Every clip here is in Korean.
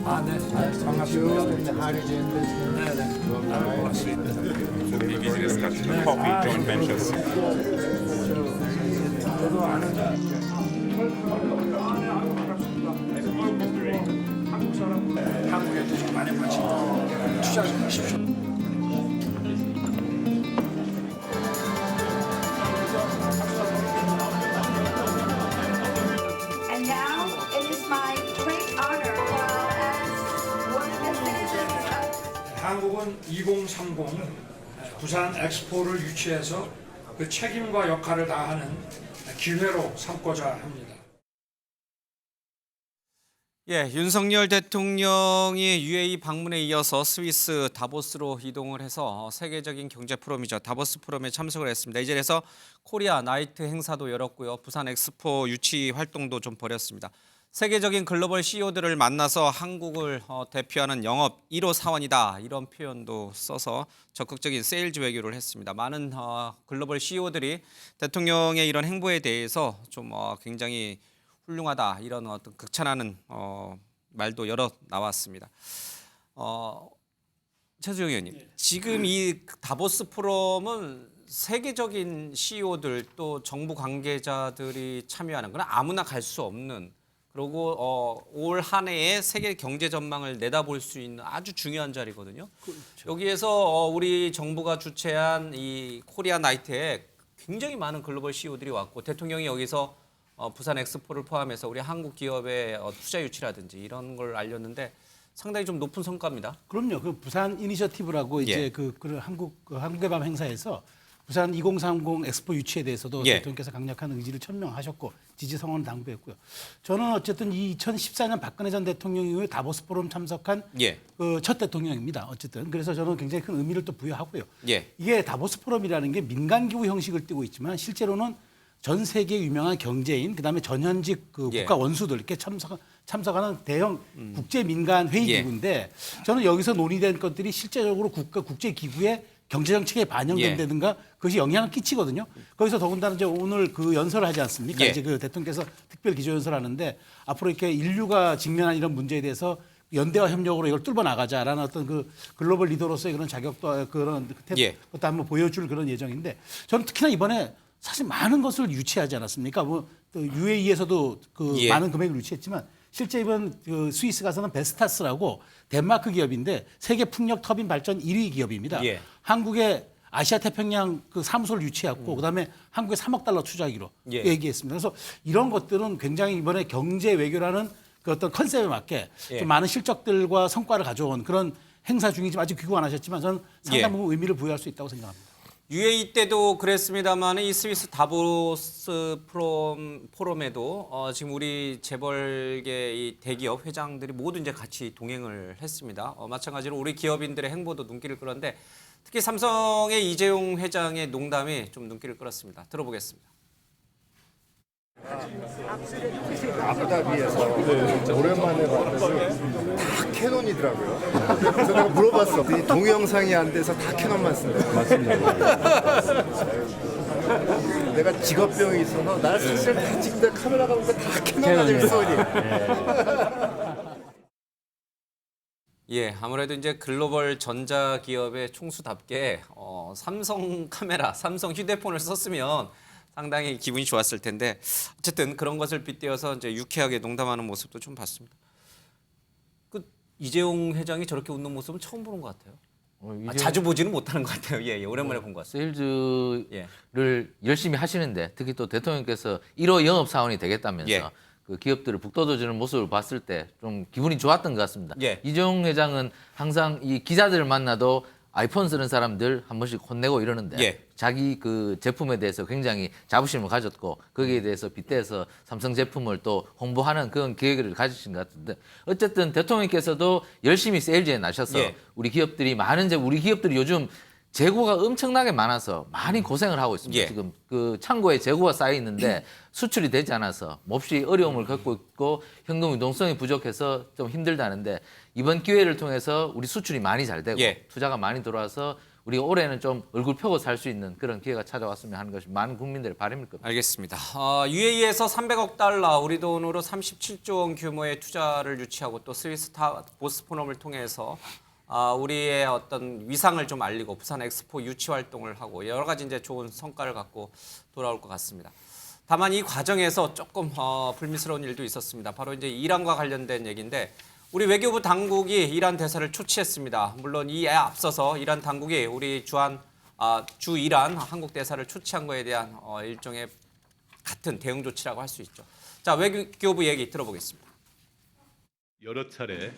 아, 네. 반갑습니다. 네, 네. 아, 고맙습니다. 이 비즈니스 같은 커피 조인트 벤처스. 저도 아는 한국 사람 한국에도 좀 많이 관심 투자 좀 하십시오. And now it is my great honor as one of the citizens of 한국은 2030 부산 엑스포를 유치해서 그 책임과 역할을 다하는 기회로 삼고자 합니다. 예, 윤석열 대통령이 UAE 방문에 이어서 스위스 다보스로 이동을 해서 세계적인 경제 포럼이죠. 다보스 포럼에 참석을 했습니다. 이 자리에서 코리아 나이트 행사도 열었고요. 부산 엑스포 유치 활동도 좀 벌였습니다. 세계적인 글로벌 CEO들을 만나서 한국을 대표하는 영업 1호 사원이다. 이런 표현도 써서 적극적인 세일즈 외교를 했습니다. 많은 글로벌 CEO들이 대통령의 이런 행보에 대해서 좀 굉장히 훌륭하다 이런 어떤 극찬하는 말도 여러 나왔습니다. 최수영 의원님, 지금 이 다보스 포럼은 세계적인 CEO들 또 정부 관계자들이 참여하는 그런 아무나 갈 수 없는 그리고 올 한 해의 세계 경제 전망을 내다볼 수 있는 아주 중요한 자리거든요. 그렇죠. 여기에서 우리 정부가 주최한 이 코리아 나이트에 굉장히 많은 글로벌 CEO들이 왔고 대통령이 여기서 부산 엑스포를 포함해서 우리 한국 기업의 투자 유치라든지 이런 걸 알렸는데 상당히 좀 높은 성과입니다. 그럼요. 그 부산 이니셔티브라고 이제 그 한국의 밤 행사에서 부산 2030 엑스포 유치에 대해서도 대통령께서 강력한 의지를 천명하셨고 지지 성원을 당부했고요. 저는 어쨌든 2014년 박근혜 전 대통령 이후에 다보스 포럼 참석한 그 첫 대통령입니다. 어쨌든 그래서 저는 굉장히 큰 의미를 또 부여하고요. 이게 다보스 포럼이라는 게 민간 기구 형식을 띠고 있지만 실제로는 전 세계 유명한 경제인 그다음에 전현직 그 국가 원수들 이렇게 참석하는 대형 국제 민간 회의 기구인데 저는 여기서 논의된 것들이 실제적으로 국제 기구의 경제 정책에 반영된다든가 그것이 영향을 끼치거든요. 거기서 더군다나 이제 오늘 그 연설을 하지 않습니까? 이제 그 대통령께서 특별 기조 연설하는데 앞으로 이렇게 인류가 직면한 이런 문제에 대해서 연대와 협력으로 이걸 뚫어 나가자라는 어떤 그 글로벌 리더로서의 그런 자격도 그런 것도 한번 보여줄 그런 예정인데 저는 특히나 이번에 사실 많은 것을 유치하지 않았습니까? 뭐 또 UAE에서도 그 많은 금액을 유치했지만 실제 이번 그 스위스 가서는 베스타스라고 덴마크 기업인데 세계 풍력 터빈 발전 1위 기업입니다. 한국의 아시아 태평양 그 사무소를 유치했고 그다음에 한국에 3억 달러 투자하기로 얘기했습니다. 그래서 이런 것들은 굉장히 이번에 경제 외교라는 그 어떤 컨셉에 맞게 좀 많은 실적들과 성과를 가져온 그런 행사 중이지만 아직 귀국 안 하셨지만 저는 상당 부분 의미를 부여할 수 있다고 생각합니다. UAE 때도 그랬습니다만 이 스위스 다보스 포럼에도 지금 우리 재벌계 이 대기업 회장들이 모두 이제 같이 동행을 했습니다. 마찬가지로 우리 기업인들의 행보도 눈길을 끌었는데 특히 삼성의 이재용 회장의 농담이 좀 눈길을 끌었습니다. 들어보겠습니다. 아부다비에서 오랜만에 봤는데 다 캐논이더라고요. 그래서 내가 물어봤어. 이 동영상이 안 돼서 다 캐논만 쓴다. 맞습니다. 내가 직업병이 있어서 날 사실 다 찍는데 카메라가 오니까 다 캐논이 소리. 아무래도 이제 글로벌 전자기업의 총수답게 삼성 카메라, 삼성 휴대폰을 썼으면 상당히 기분이 좋았을 텐데 어쨌든 그런 것을 빗대어서 이제 유쾌하게 농담하는 모습도 좀 봤습니다. 그 이재용 회장이 저렇게 웃는 모습은 처음 보는 것 같아요. 자주 보지는 못하는 것 같아요. 오랜만에 본 것 같습니다. 세일즈를 열심히 하시는데 특히 또 대통령께서 1호 영업 사원이 되겠다면서 그 기업들을 북돋워주는 모습을 봤을 때 좀 기분이 좋았던 것 같습니다. 이재용 회장은 항상 이 기자들을 만나도 아이폰 쓰는 사람들 한 번씩 혼내고 이러는데 자기 그 제품에 대해서 굉장히 자부심을 가졌고 거기에 대해서 빗대서 삼성 제품을 또 홍보하는 그런 계획을 가지신 것 같은데 어쨌든 대통령께서도 열심히 세일즈에 나셔서 우리 기업들이 우리 기업들이 요즘 재고가 엄청나게 많아서 많이 고생을 하고 있습니다. 지금 그 창고에 재고가 쌓여 있는데 수출이 되지 않아서 몹시 어려움을 겪고 있고 현금 유동성이 부족해서 좀 힘들다는데 이번 기회를 통해서 우리 수출이 많이 잘 되고 투자가 많이 들어와서 우리가 올해는 좀 얼굴 펴고 살 수 있는 그런 기회가 찾아왔으면 하는 것이 많은 국민들의 바람일 겁니다. 알겠습니다. UAE에서 300억 달러, 우리 돈으로 37조 원 규모의 투자를 유치하고 또 스위스 다보스 포럼을 통해서 우리의 어떤 위상을 좀 알리고 부산 엑스포 유치 활동을 하고 여러 가지 이제 좋은 성과를 갖고 돌아올 것 같습니다. 다만 이 과정에서 조금 불미스러운 일도 있었습니다. 바로 이제 이란과 관련된 얘기인데 우리 외교부 당국이 이란 대사를 초치했습니다. 물론 이에 앞서서 이란 당국이 우리 주 이란 한국 대사를 초치한 거에 대한 일종의 같은 대응 조치라고 할 수 있죠. 자, 외교부 얘기 들어보겠습니다. 여러 차례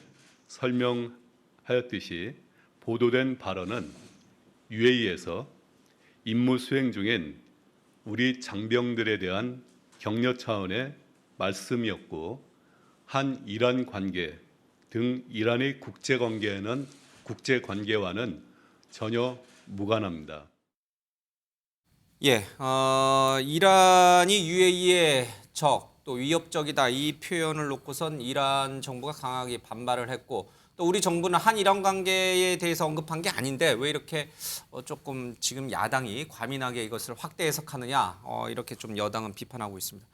설명하였듯이 보도된 발언은 UAE에서 임무 수행 중인 우리 장병들에 대한 격려 차원의 말씀이었고 한 이란 관계 등 이란의 국제관계와는 전혀 무관합니다. 예, 이란이 UAE의 적, 또 위협적이다 이 표현을 놓고선 이란 정부가 강하게 반발을 했고 또 우리 정부는 한이란 관계에 대해서 언급한 게 아닌데 왜 이렇게 조금 지금 야당이 과민하게 이것을 확대 해석하느냐 이렇게 좀 여당은 비판하고 있습니다.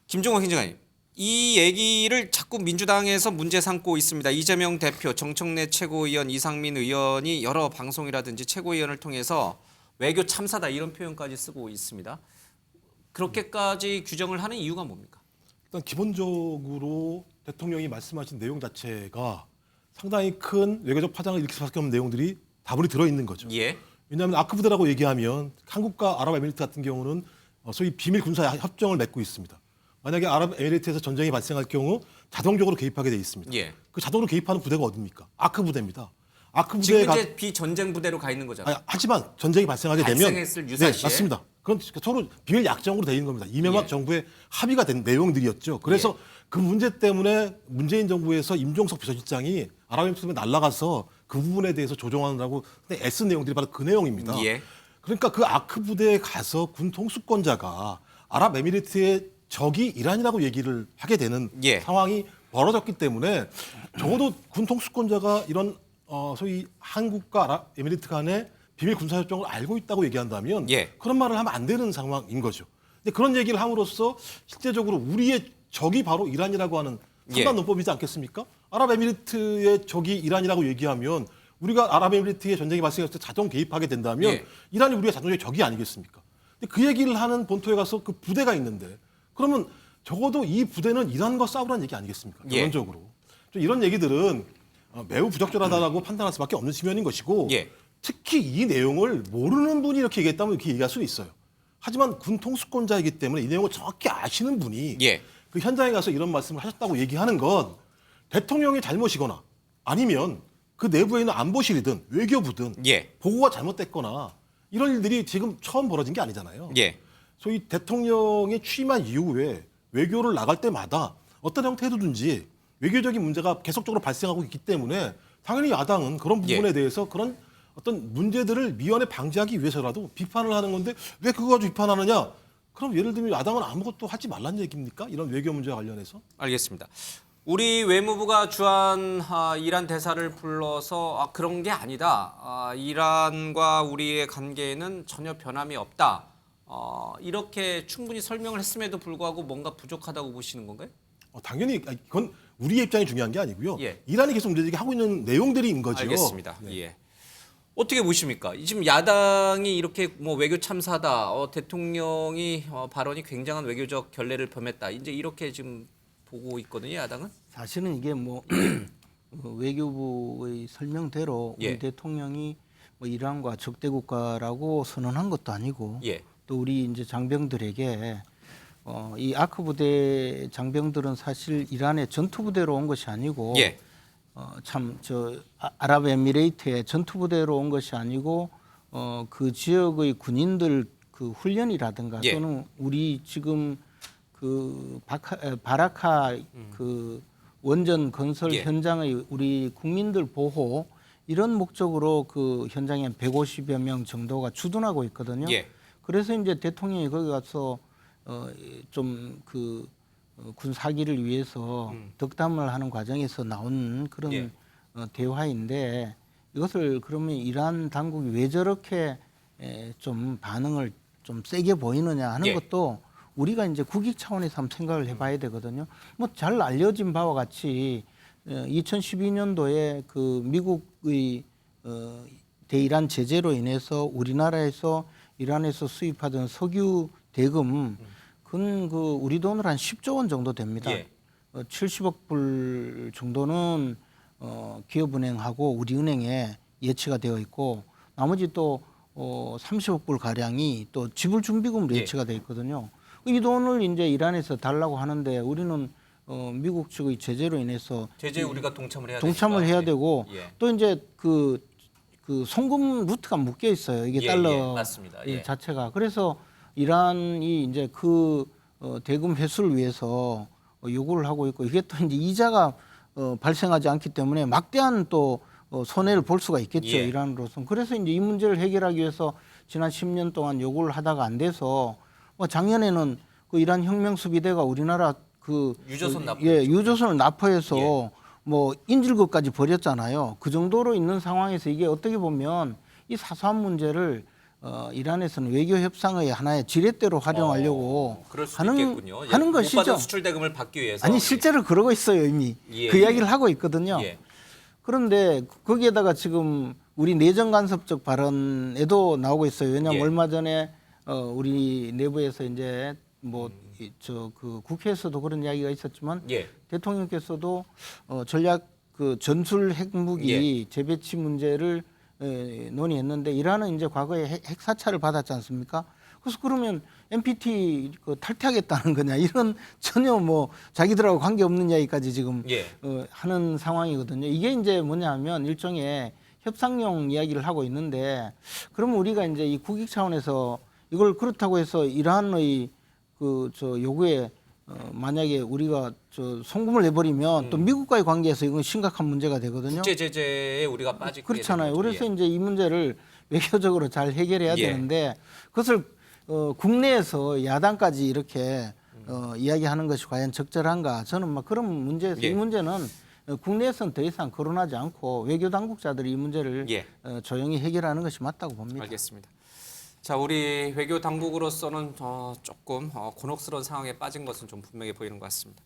김종호 행정관님. 이 얘기를 자꾸 민주당에서 문제 삼고 있습니다. 이재명 대표, 정청래 최고위원, 이상민 의원이 여러 방송이라든지 최고위원을 통해서 외교 참사다 이런 표현까지 쓰고 있습니다. 그렇게까지 규정을 하는 이유가 뭡니까? 일단 기본적으로 대통령이 말씀하신 내용 자체가 상당히 큰 외교적 파장을 일으킬 수밖에 없는 내용들이 다분히 들어있는 거죠. 예. 왜냐하면 아크 부대라고 얘기하면 한국과 아랍에미리트 같은 경우는 소위 비밀 군사 협정을 맺고 있습니다. 만약에 아랍에미리트에서 전쟁이 발생할 경우 자동적으로 개입하게 돼 있습니다. 예. 그 자동으로 개입하는 부대가 어디입니까? 아크 부대입니다. 아크 지금 부대가 이제 비전쟁 부대로 가 있는 거잖아요. 하지만 전쟁이 발생하게 되면 발생했을 유사시에. 네, 맞습니다. 그건 서로 비밀 약정으로 돼 있는 겁니다. 이명박 예. 정부의 합의가 된 내용들이었죠. 그래서 그 문제 때문에 문재인 정부에서 임종석 비서실장이 아랍에미리트에 날아가서 그 부분에 대해서 조정하느라고 애쓴 내용들이 바로 그 내용입니다. 예. 그러니까 그 아크 부대에 가서 군 통수권자가 아랍에미리트의 적이 이란이라고 얘기를 하게 되는 예. 상황이 벌어졌기 때문에 적어도 군 통수권자가 이런 소위 한국과 아랍에미리트 간의 비밀 군사협정을 알고 있다고 얘기한다면 예. 그런 말을 하면 안 되는 상황인 거죠. 근데 그런 얘기를 함으로써 실제적으로 우리의 적이 바로 이란이라고 하는 판단 논법이지 않겠습니까? 아랍에미리트의 적이 이란이라고 얘기하면 우리가 아랍에미리트의 전쟁이 발생했을 때 자동 개입하게 된다면 이란이 우리의 자동적인 적이 아니겠습니까? 근데 그 얘기를 하는 본토에 가서 그 부대가 있는데 그러면 적어도 이 부대는 이란과 싸우라는 얘기 아니겠습니까? 결론적으로. 좀 이런 얘기들은 매우 부적절하다라고 판단할 수밖에 없는 측면인 것이고 특히 이 내용을 모르는 분이 이렇게 얘기했다면 이렇게 얘기할 수는 있어요. 하지만 군 통수권자이기 때문에 이 내용을 정확히 아시는 분이 그 현장에 가서 이런 말씀을 하셨다고 얘기하는 건 대통령의 잘못이거나 아니면 그 내부에 있는 안보실이든 외교부든 보고가 잘못됐거나 이런 일들이 지금 처음 벌어진 게 아니잖아요. 소위 대통령의 취임한 이후에 외교를 나갈 때마다 어떤 형태로든지 외교적인 문제가 계속적으로 발생하고 있기 때문에 당연히 야당은 그런 부분에 대해서 그런 어떤 문제들을 미연에 방지하기 위해서라도 비판을 하는 건데 왜 그거 가지고 비판하느냐? 그럼 예를 들면 야당은 아무것도 하지 말란 얘기입니까? 이런 외교 문제와 관련해서? 알겠습니다. 우리 외무부가 주한 이란 대사를 불러서 그런 게 아니다. 이란과 우리의 관계에는 전혀 변함이 없다. 이렇게 충분히 설명을 했음에도 불구하고 뭔가 부족하다고 보시는 건가요? 당연히 그건 우리의 입장이 중요한 게 아니고요. 이란이 계속 문제제기 하고 있는 내용들인 거죠. 알겠습니다. 어떻게 보십니까? 지금 야당이 이렇게 뭐 외교 참사다, 대통령이 발언이 굉장한 외교적 결례를 범했다. 이제 이렇게 지금 보고 있거든요, 야당은. 사실은 이게 뭐 외교부의 설명대로 우리 대통령이 뭐 이란과 적대 국가라고 선언한 것도 아니고 또 우리 이제 장병들에게 이 아크 부대 장병들은 사실 이란의 전투 부대로 온 것이 아니고 참 저 아랍에미레이트의 전투 부대로 온 것이 아니고 그 지역의 군인들 그 훈련이라든가 또는 우리 지금 그 바라카 그 원전 건설 현장의 우리 국민들 보호 이런 목적으로 그 현장에 150여 명 정도가 주둔하고 있거든요. 그래서 이제 대통령이 거기 가서 좀 그 군사기를 위해서 덕담을 하는 과정에서 나온 그런 대화인데 이것을 그러면 이란 당국이 왜 저렇게 좀 반응을 좀 세게 보이느냐 하는 것도 우리가 이제 국익 차원에서 한번 생각을 해봐야 되거든요. 뭐 잘 알려진 바와 같이 2012년도에 그 미국의 대이란 제재로 인해서 우리나라에서 이란에서 수입하던 석유 대금 그건 그 우리 돈으로 한 10조 원 정도 됩니다. 70억 불 정도는 기업은행하고 우리은행에 예치가 되어 있고 나머지 또 30억 불 가량이 또 지불 준비금으로 예치가 되어 있거든요. 이 돈을 이제 이란에서 달라고 하는데 우리는 미국 측의 제재로 인해서 제재에 우리가 동참을 해야 되고 또 이제 그 송금 루트가 묶여 있어요. 이게 달러 맞습니다. 자체가. 그래서 이란이 이제 그 대금 회수를 위해서 요구를 하고 있고 이게 또 이제 이자가 발생하지 않기 때문에 막대한 또 손해를 볼 수가 있겠죠. 이란으로서는. 그래서 이제 이 문제를 해결하기 위해서 지난 10년 동안 요구를 하다가 안 돼서 작년에는 그 이란 혁명 수비대가 우리나라 그 유조선 납포 유조선을 납포해서 뭐 인질극까지 벌였잖아요. 그 정도로 있는 상황에서 이게 어떻게 보면 이 사소한 문제를 이란에서는 외교 협상의 하나의 지렛대로 활용하려고 그럴 수도 하는 있겠군요. 하는 못 것이죠. 받은 수출 대금을 받기 위해서. 아니 실제로 그러고 있어요 이미. 그 이야기를 하고 있거든요. 그런데 거기에다가 지금 우리 내정 간섭적 발언에도 나오고 있어요. 왜냐하면 얼마 전에 우리 내부에서 이제 뭐 그 국회에서도 그런 이야기가 있었지만 대통령께서도 전략 그 전술 핵무기 재배치 문제를 논의했는데 이란은 이제 과거에 핵 사찰을 받았지 않습니까? 그래서 그러면 NPT 탈퇴하겠다는 거냐 이런 전혀 뭐 자기들하고 관계없는 이야기까지 지금 하는 상황이거든요. 이게 이제 뭐냐면 일종의 협상용 이야기를 하고 있는데 그러면 우리가 이제 이 국익 차원에서 이걸 그렇다고 해서 이란의 요구에 만약에 우리가 송금을 내버리면 또 미국과의 관계에서 이건 심각한 문제가 되거든요. 국제 제재에 우리가 빠지게 그렇잖아요. 그래서 이제 이 문제를 외교적으로 잘 해결해야 되는데 그것을 국내에서 야당까지 이렇게 이야기하는 것이 과연 적절한가? 저는 막 그런 문제에서 이 문제는 국내에서는 더 이상 거론하지 않고 외교 당국자들이 이 문제를 조용히 해결하는 것이 맞다고 봅니다. 알겠습니다. 자, 우리 외교 당국으로서는 조금 곤혹스러운 상황에 빠진 것은 좀 분명해 보이는 것 같습니다.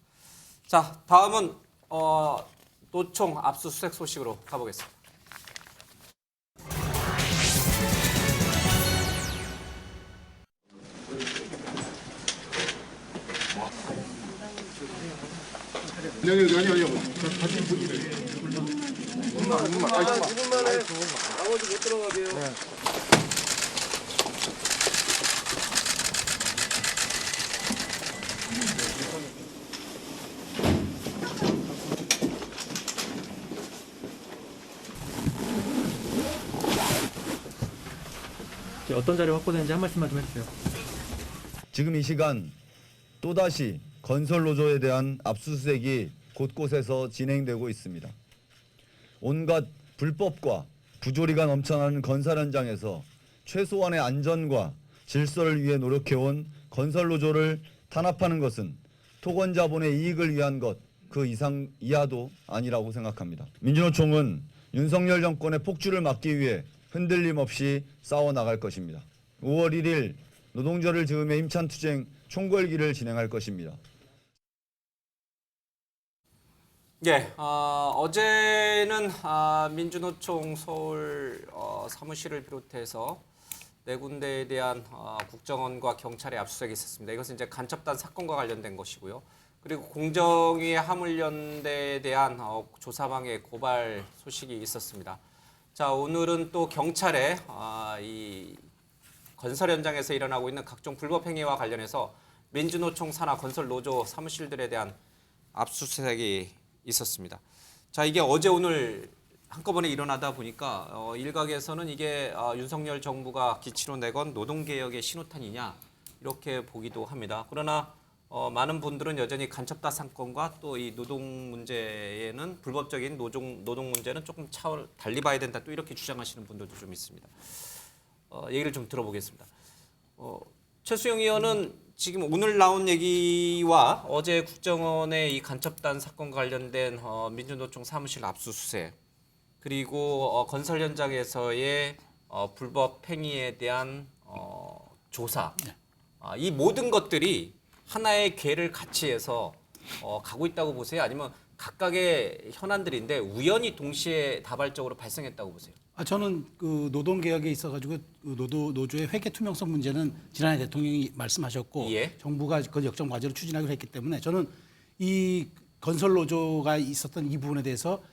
자, 다음은 노총 압수수색 소식으로 가보겠습니다. 어떤 자료 확보되는지 한 말씀만 좀 해주세요. 지금 이 시간 또다시 건설 노조에 대한 압수수색이 곳곳에서 진행되고 있습니다. 온갖 불법과 부조리가 넘쳐나는 건설 현장에서 최소한의 안전과 질서를 위해 노력해온 건설 노조를 탄압하는 것은 토건자본의 이익을 위한 것 그 이상 이하도 아니라고 생각합니다. 민주노총은 윤석열 정권의 폭주를 막기 위해 흔들림 없이 싸워나갈 것입니다. 5월 1일 노동절을 즈음해 힘찬 투쟁 총궐기를 진행할 것입니다. 어제는 민주노총 서울 사무실을 비롯해서 네 군데에 대한 국정원과 경찰의 압수수색이 있었습니다. 이것은 이제 간첩단 사건과 관련된 것이고요. 그리고 공정위의 화물연대에 대한 조사방해 고발 소식이 있었습니다. 자, 오늘은 또 경찰의 이 건설 현장에서 일어나고 있는 각종 불법 행위와 관련해서 민주노총 산하 건설 노조 사무실들에 대한 압수수색이 있었습니다. 자, 이게 어제 오늘 한꺼번에 일어나다 보니까 일각에서는 이게 윤석열 정부가 기치로 내건 노동개혁의 신호탄이냐 이렇게 보기도 합니다. 그러나 많은 분들은 여전히 간첩단 사건과 또 이 노동 문제에는 불법적인 노동 문제는 조금 차원을 달리 봐야 된다 또 이렇게 주장하시는 분들도 좀 있습니다. 얘기를 좀 들어보겠습니다. 최수영 의원은 지금 오늘 나온 얘기와 어제 국정원의 이 간첩단 사건과 관련된 민주노총 사무실 압수수색 그리고 건설 현장에서의 불법 행위에 대한 조사, 이 모든 것들이 하나의 궤를 같이 해서 가고 있다고 보세요? 아니면 각각의 현안들인데 우연히 동시에 다발적으로 발생했다고 보세요? 저는 그 노동개혁에 있어가지고 노조의 회계 투명성 문제는 지난해 대통령이 말씀하셨고 정부가 그 역점 과제로 추진하기로 했기 때문에 저는 이 건설 노조가 있었던 이 부분에 대해서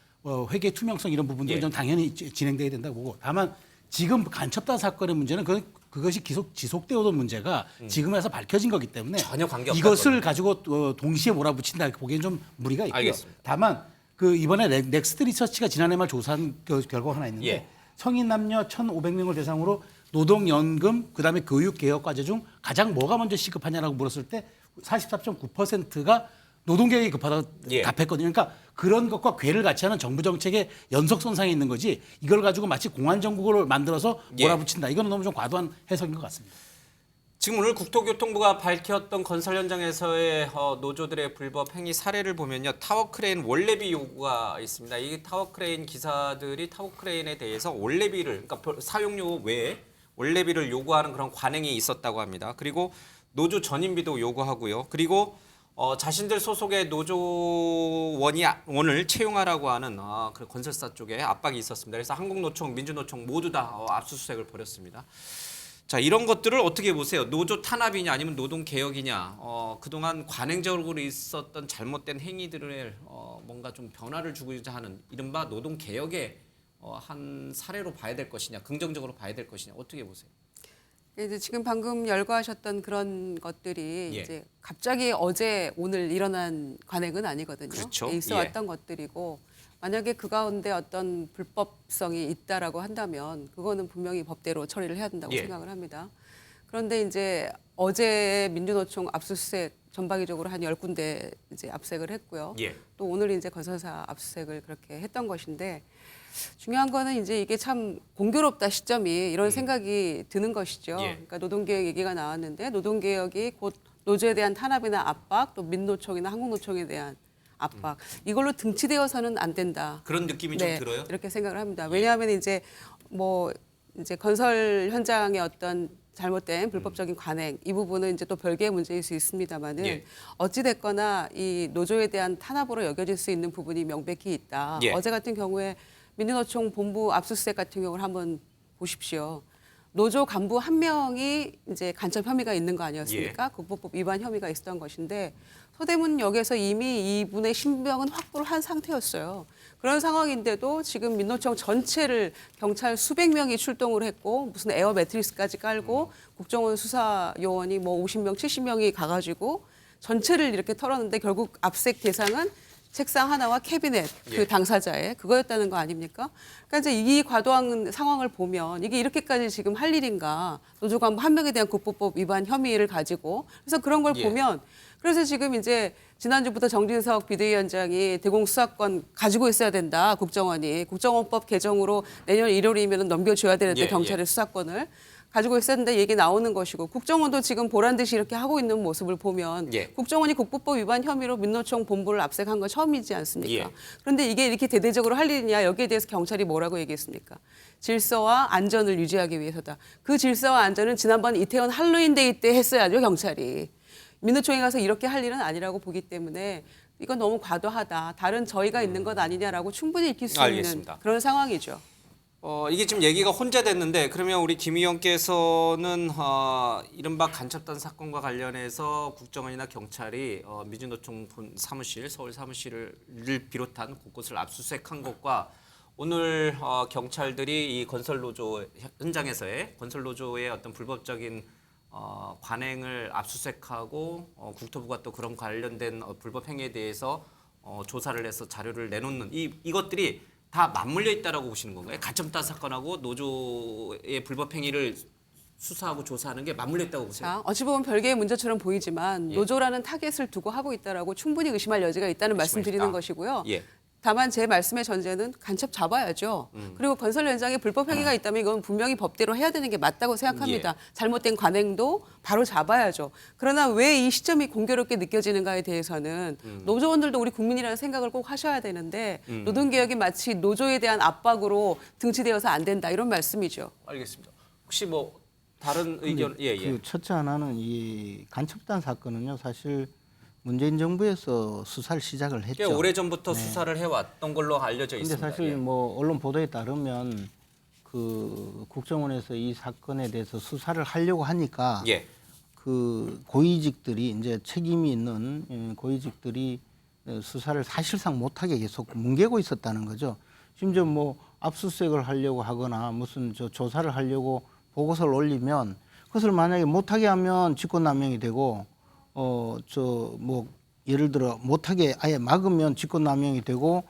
회계 투명성 이런 부분들은 좀 당연히 진행돼야 된다고 보고, 다만 지금 간첩단 사건의 문제는 그것이 지속되어 오던 문제가 지금에서 밝혀진 거기 때문에 전혀 관계없다. 이것을 가지고 동시에 몰아붙인다 이렇게 보기에는 좀 무리가 있고요. 알겠습니다. 다만 그 이번에 넥스트 리서치가 지난해 말 조사한 결과가 하나 있는데 성인 남녀 1,500명을 대상으로 노동연금 그다음에 교육개혁과제 중 가장 뭐가 먼저 시급하냐라고 물었을 때 44.9%가 노동개혁이 급하다고 답했거든요. 그러니까 그런 것과 궤를 같이 하는 정부 정책의 연속선상에 있는 거지 이걸 가지고 마치 공안정국을 만들어서 몰아붙인다. 이건 너무 좀 과도한 해석인 것 같습니다. 지금 오늘 국토교통부가 밝혔던 건설 현장에서의 노조들의 불법 행위 사례를 보면요. 타워크레인 원래비 요구가 있습니다. 이 타워크레인 기사들이 타워크레인에 대해서 원래비를, 그러니까 사용료 외에 원래비를 요구하는 그런 관행이 있었다고 합니다. 그리고 노조 전임비도 요구하고요. 그리고 자신들 소속의 노조원을 채용하라고 하는 그 건설사 쪽에 압박이 있었습니다. 그래서 한국노총, 민주노총 모두 다 압수수색을 벌였습니다. 자, 이런 것들을 어떻게 보세요? 노조 탄압이냐 아니면 노동개혁이냐, 그동안 관행적으로 있었던 잘못된 행위들을 뭔가 좀 변화를 주고자 하는 이른바 노동개혁의 한 사례로 봐야 될 것이냐, 긍정적으로 봐야 될 것이냐, 어떻게 보세요? 이제 지금 방금 열거하셨던 그런 것들이 이제 갑자기 어제 오늘 일어난 관행은 아니거든요. 그렇죠. 있어 왔던 것들이고, 만약에 그 가운데 어떤 불법성이 있다라고 한다면 그거는 분명히 법대로 처리를 해야 된다고 생각을 합니다. 그런데 이제 어제 민주노총 압수수색 전방위적으로 한 10군데 이제 압수색을 했고요. 또 오늘 이제 건설사 압수색을 그렇게 했던 것인데, 중요한 거는 이제 이게 참 공교롭다 시점이 이런 생각이 드는 것이죠. 그러니까 노동개혁 얘기가 나왔는데 노동개혁이 곧 노조에 대한 탄압이나 압박, 또 민노총이나 한국노총에 대한 압박, 이걸로 등치되어서는 안 된다. 그런 느낌이 좀 들어요? 이렇게 생각을 합니다. 왜냐하면 이제 이제 건설 현장의 어떤 잘못된 불법적인 관행, 이 부분은 이제 또 별개의 문제일 수 있습니다만은 어찌 됐거나 이 노조에 대한 탄압으로 여겨질 수 있는 부분이 명백히 있다. 어제 같은 경우에 민주노총 본부 압수수색 같은 경우를 한번 보십시오. 노조 간부 한 명이 이제 간첩 혐의가 있는 거 아니었습니까? 국보법 위반 혐의가 있었던 것인데 서대문역에서 이미 이분의 신병은 확보를 한 상태였어요. 그런 상황인데도 지금 민노총 전체를 경찰 수백 명이 출동을 했고 무슨 에어 매트리스까지 깔고 국정원 수사 요원이 50명, 70명이 가가지고 전체를 이렇게 털었는데 결국 압색 대상은 책상 하나와 캐비넷 그 당사자의 그거였다는 거 아닙니까? 그러니까 이제 이 과도한 상황을 보면 이게 이렇게까지 지금 할 일인가? 노조 간부 한 명에 대한 국보법 위반 혐의를 가지고 그래서 그런 걸 보면 그래서 지금 이제 지난주부터 정진석 비대위원장이 대공수사권 가지고 있어야 된다. 국정원이 국정원법 개정으로 내년 1월이면 넘겨줘야 되는데 경찰의 수사권을 가지고 있어야 된다 얘기 나오는 것이고 국정원도 지금 보란 듯이 이렇게 하고 있는 모습을 보면 국정원이 국보법 위반 혐의로 민노총 본부를 압색한 건 처음이지 않습니까? 그런데 이게 이렇게 대대적으로 할 일이냐 여기에 대해서 경찰이 뭐라고 얘기했습니까? 질서와 안전을 유지하기 위해서다. 그 질서와 안전은 지난번 이태원 할로윈데이 때 했어야죠 경찰이. 민노총에 가서 이렇게 할 일은 아니라고 보기 때문에 이건 너무 과도하다. 다른 저희가 있는 것 아니냐라고 충분히 읽힐 수 있는 그런 상황이죠. 이게 지금 얘기가 혼재됐는데 그러면 우리 김 의원께서는 이른바 간첩단 사건과 관련해서 국정원이나 경찰이 민주노총 본 사무실, 서울 사무실을 비롯한 곳곳을 압수수색한 것과 오늘 경찰들이 이 건설노조 현장에서의 건설노조의 어떤 불법적인 관행을 압수수색하고 국토부가 또 그런 관련된 불법 행위에 대해서 조사를 해서 자료를 내놓는 이것들이 다 맞물려 있다라고 보시는 건가요? 간첩단 사건하고 노조의 불법 행위를 수사하고 조사하는 게 맞물려 있다고 보세요? 자, 어찌 보면 별개의 문제처럼 보이지만 노조라는 타겟을 두고 하고 있다라고 충분히 의심할 여지가 있다는 말씀드리는 것이고요. 다만 제 말씀의 전제는 간첩 잡아야죠. 그리고 건설 현장에 불법 행위가 있다면 이건 분명히 법대로 해야 되는 게 맞다고 생각합니다. 잘못된 관행도 바로 잡아야죠. 그러나 왜 이 시점이 공교롭게 느껴지는가에 대해서는 노조원들도 우리 국민이라는 생각을 꼭 하셔야 되는데 노동개혁이 마치 노조에 대한 압박으로 등치되어서 안 된다 이런 말씀이죠. 알겠습니다. 혹시 뭐 다른 의견? 예. 그 첫째 하나는 이 간첩단 사건은요 사실 문재인 정부에서 수사를 시작을 했죠. 꽤 오래 전부터 수사를 해왔던 걸로 알려져 근데 있습니다. 사실 뭐 언론 보도에 따르면 그 국정원에서 이 사건에 대해서 수사를 하려고 하니까 그 고위직들이 이제 책임이 있는 고위직들이 수사를 사실상 못하게 계속 뭉개고 있었다는 거죠. 심지어 뭐 압수수색을 하려고 하거나 무슨 조사를 하려고 보고서를 올리면 그것을 만약에 못하게 하면 직권남용이 되고 뭐 예를 들어 못하게 아예 막으면 직권남용이 되고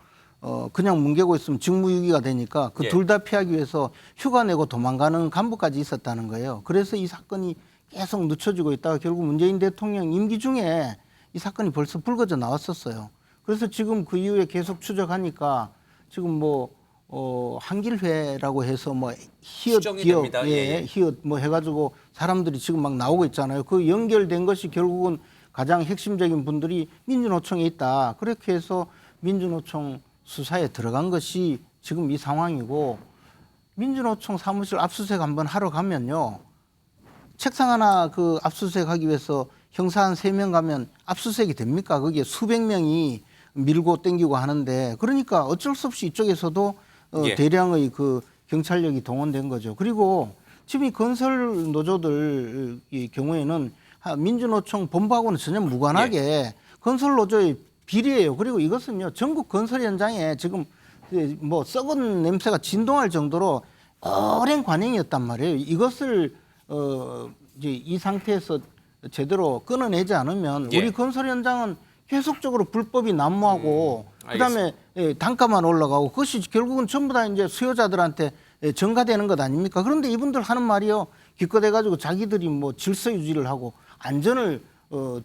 그냥 뭉개고 있으면 직무유기가 되니까 그 둘 다 피하기 위해서 휴가 내고 도망가는 간부까지 있었다는 거예요. 그래서 이 사건이 계속 늦춰지고 있다가 결국 문재인 대통령 임기 중에 이 사건이 벌써 불거져 나왔었어요. 그래서 지금 그 이후에 계속 추적하니까 지금 뭐 한길회라고 해서 뭐 히읗 기업 히읗 뭐 해가지고 사람들이 지금 막 나오고 있잖아요. 그 연결된 것이 결국은 가장 핵심적인 분들이 민주노총에 있다. 그렇게 해서 민주노총 수사에 들어간 것이 지금 이 상황이고 민주노총 사무실 압수수색 한번 하러 가면요. 책상 하나 그 압수수색하기 위해서 형사 한 3명 가면 압수수색이 됩니까? 거기에 수백 명이 밀고 땡기고 하는데 그러니까 어쩔 수 없이 이쪽에서도 대량의 그 경찰력이 동원된 거죠. 그리고 지금 이 건설 노조들 이 경우에는 민주노총 본부하고는 전혀 무관하게 건설 노조의 비리예요. 그리고 이것은요 전국 건설 현장에 지금 뭐 썩은 냄새가 진동할 정도로 오랜 관행이었단 말이에요. 이것을 이제 이 상태에서 제대로 끊어내지 않으면 우리 건설 현장은 계속적으로 불법이 난무하고 그다음에 단가만 올라가고 그것이 결국은 전부 다 이제 수요자들한테 전가되는 것 아닙니까? 그런데 이분들 하는 말이요 기껏 해가지고 자기들이 뭐 질서 유지를 하고 안전을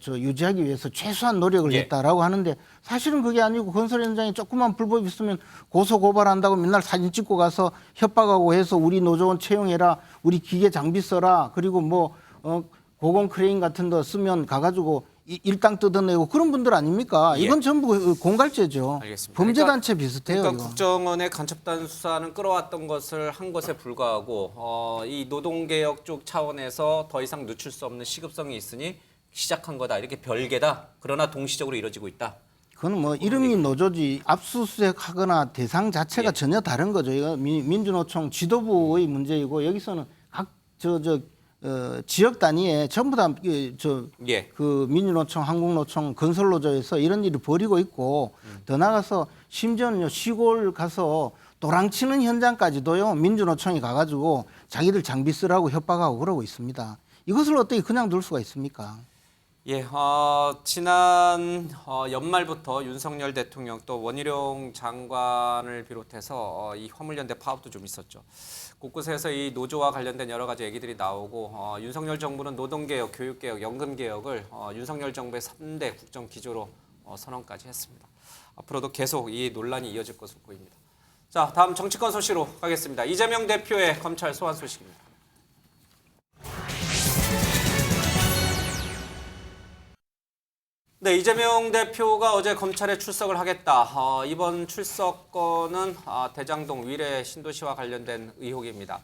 유지하기 위해서 최소한 노력을 했다라고 하는데 사실은 그게 아니고 건설 현장에 조그만 불법이 있으면 고소 고발한다고 맨날 사진 찍고 가서 협박하고 해서 우리 노조원 채용해라, 우리 기계 장비 써라, 그리고 뭐 고공 크레인 같은 거 쓰면 가가지고 일당 뜯어내고 그런 분들 아닙니까? 이건 전부 공갈죄죠. 알겠습니다. 범죄단체 비슷해요. 그러니까 이거. 국정원의 간첩단 수사는 끌어왔던 것을 한 것에 불과하고 이 노동개혁 쪽 차원에서 더 이상 늦출 수 없는 시급성이 있으니 시작한 거다. 이렇게 별개다. 그러나 동시적으로 이루어지고 있다. 그건 뭐 이름이 노조지 압수수색하거나 대상 자체가 전혀 다른 거죠. 이거 민주노총 지도부의 문제이고 여기서는 각 지역 단위에 전부 다 그 민주노총, 한국노총, 건설노조에서 이런 일을 벌이고 있고 더 나가서 심지어는 시골 가서 도랑치는 현장까지도요 민주노총이 가가지고 자기들 장비 쓰라고 협박하고 그러고 있습니다. 이것을 어떻게 그냥 둘 수가 있습니까? 지난 연말부터 윤석열 대통령 또 원희룡 장관을 비롯해서 이 화물연대 파업도 좀 있었죠. 곳곳에서 이 노조와 관련된 여러 가지 얘기들이 나오고 윤석열 정부는 노동개혁, 교육개혁, 연금개혁을 윤석열 정부의 3대 국정기조로 선언까지 했습니다. 앞으로도 계속 이 논란이 이어질 것으로 보입니다. 자, 다음 정치권 소식으로 가겠습니다. 이재명 대표의 검찰 소환 소식입니다. 네, 이재명 대표가 어제 검찰에 출석을 하겠다. 이번 출석건은 대장동 위례 신도시와 관련된 의혹입니다.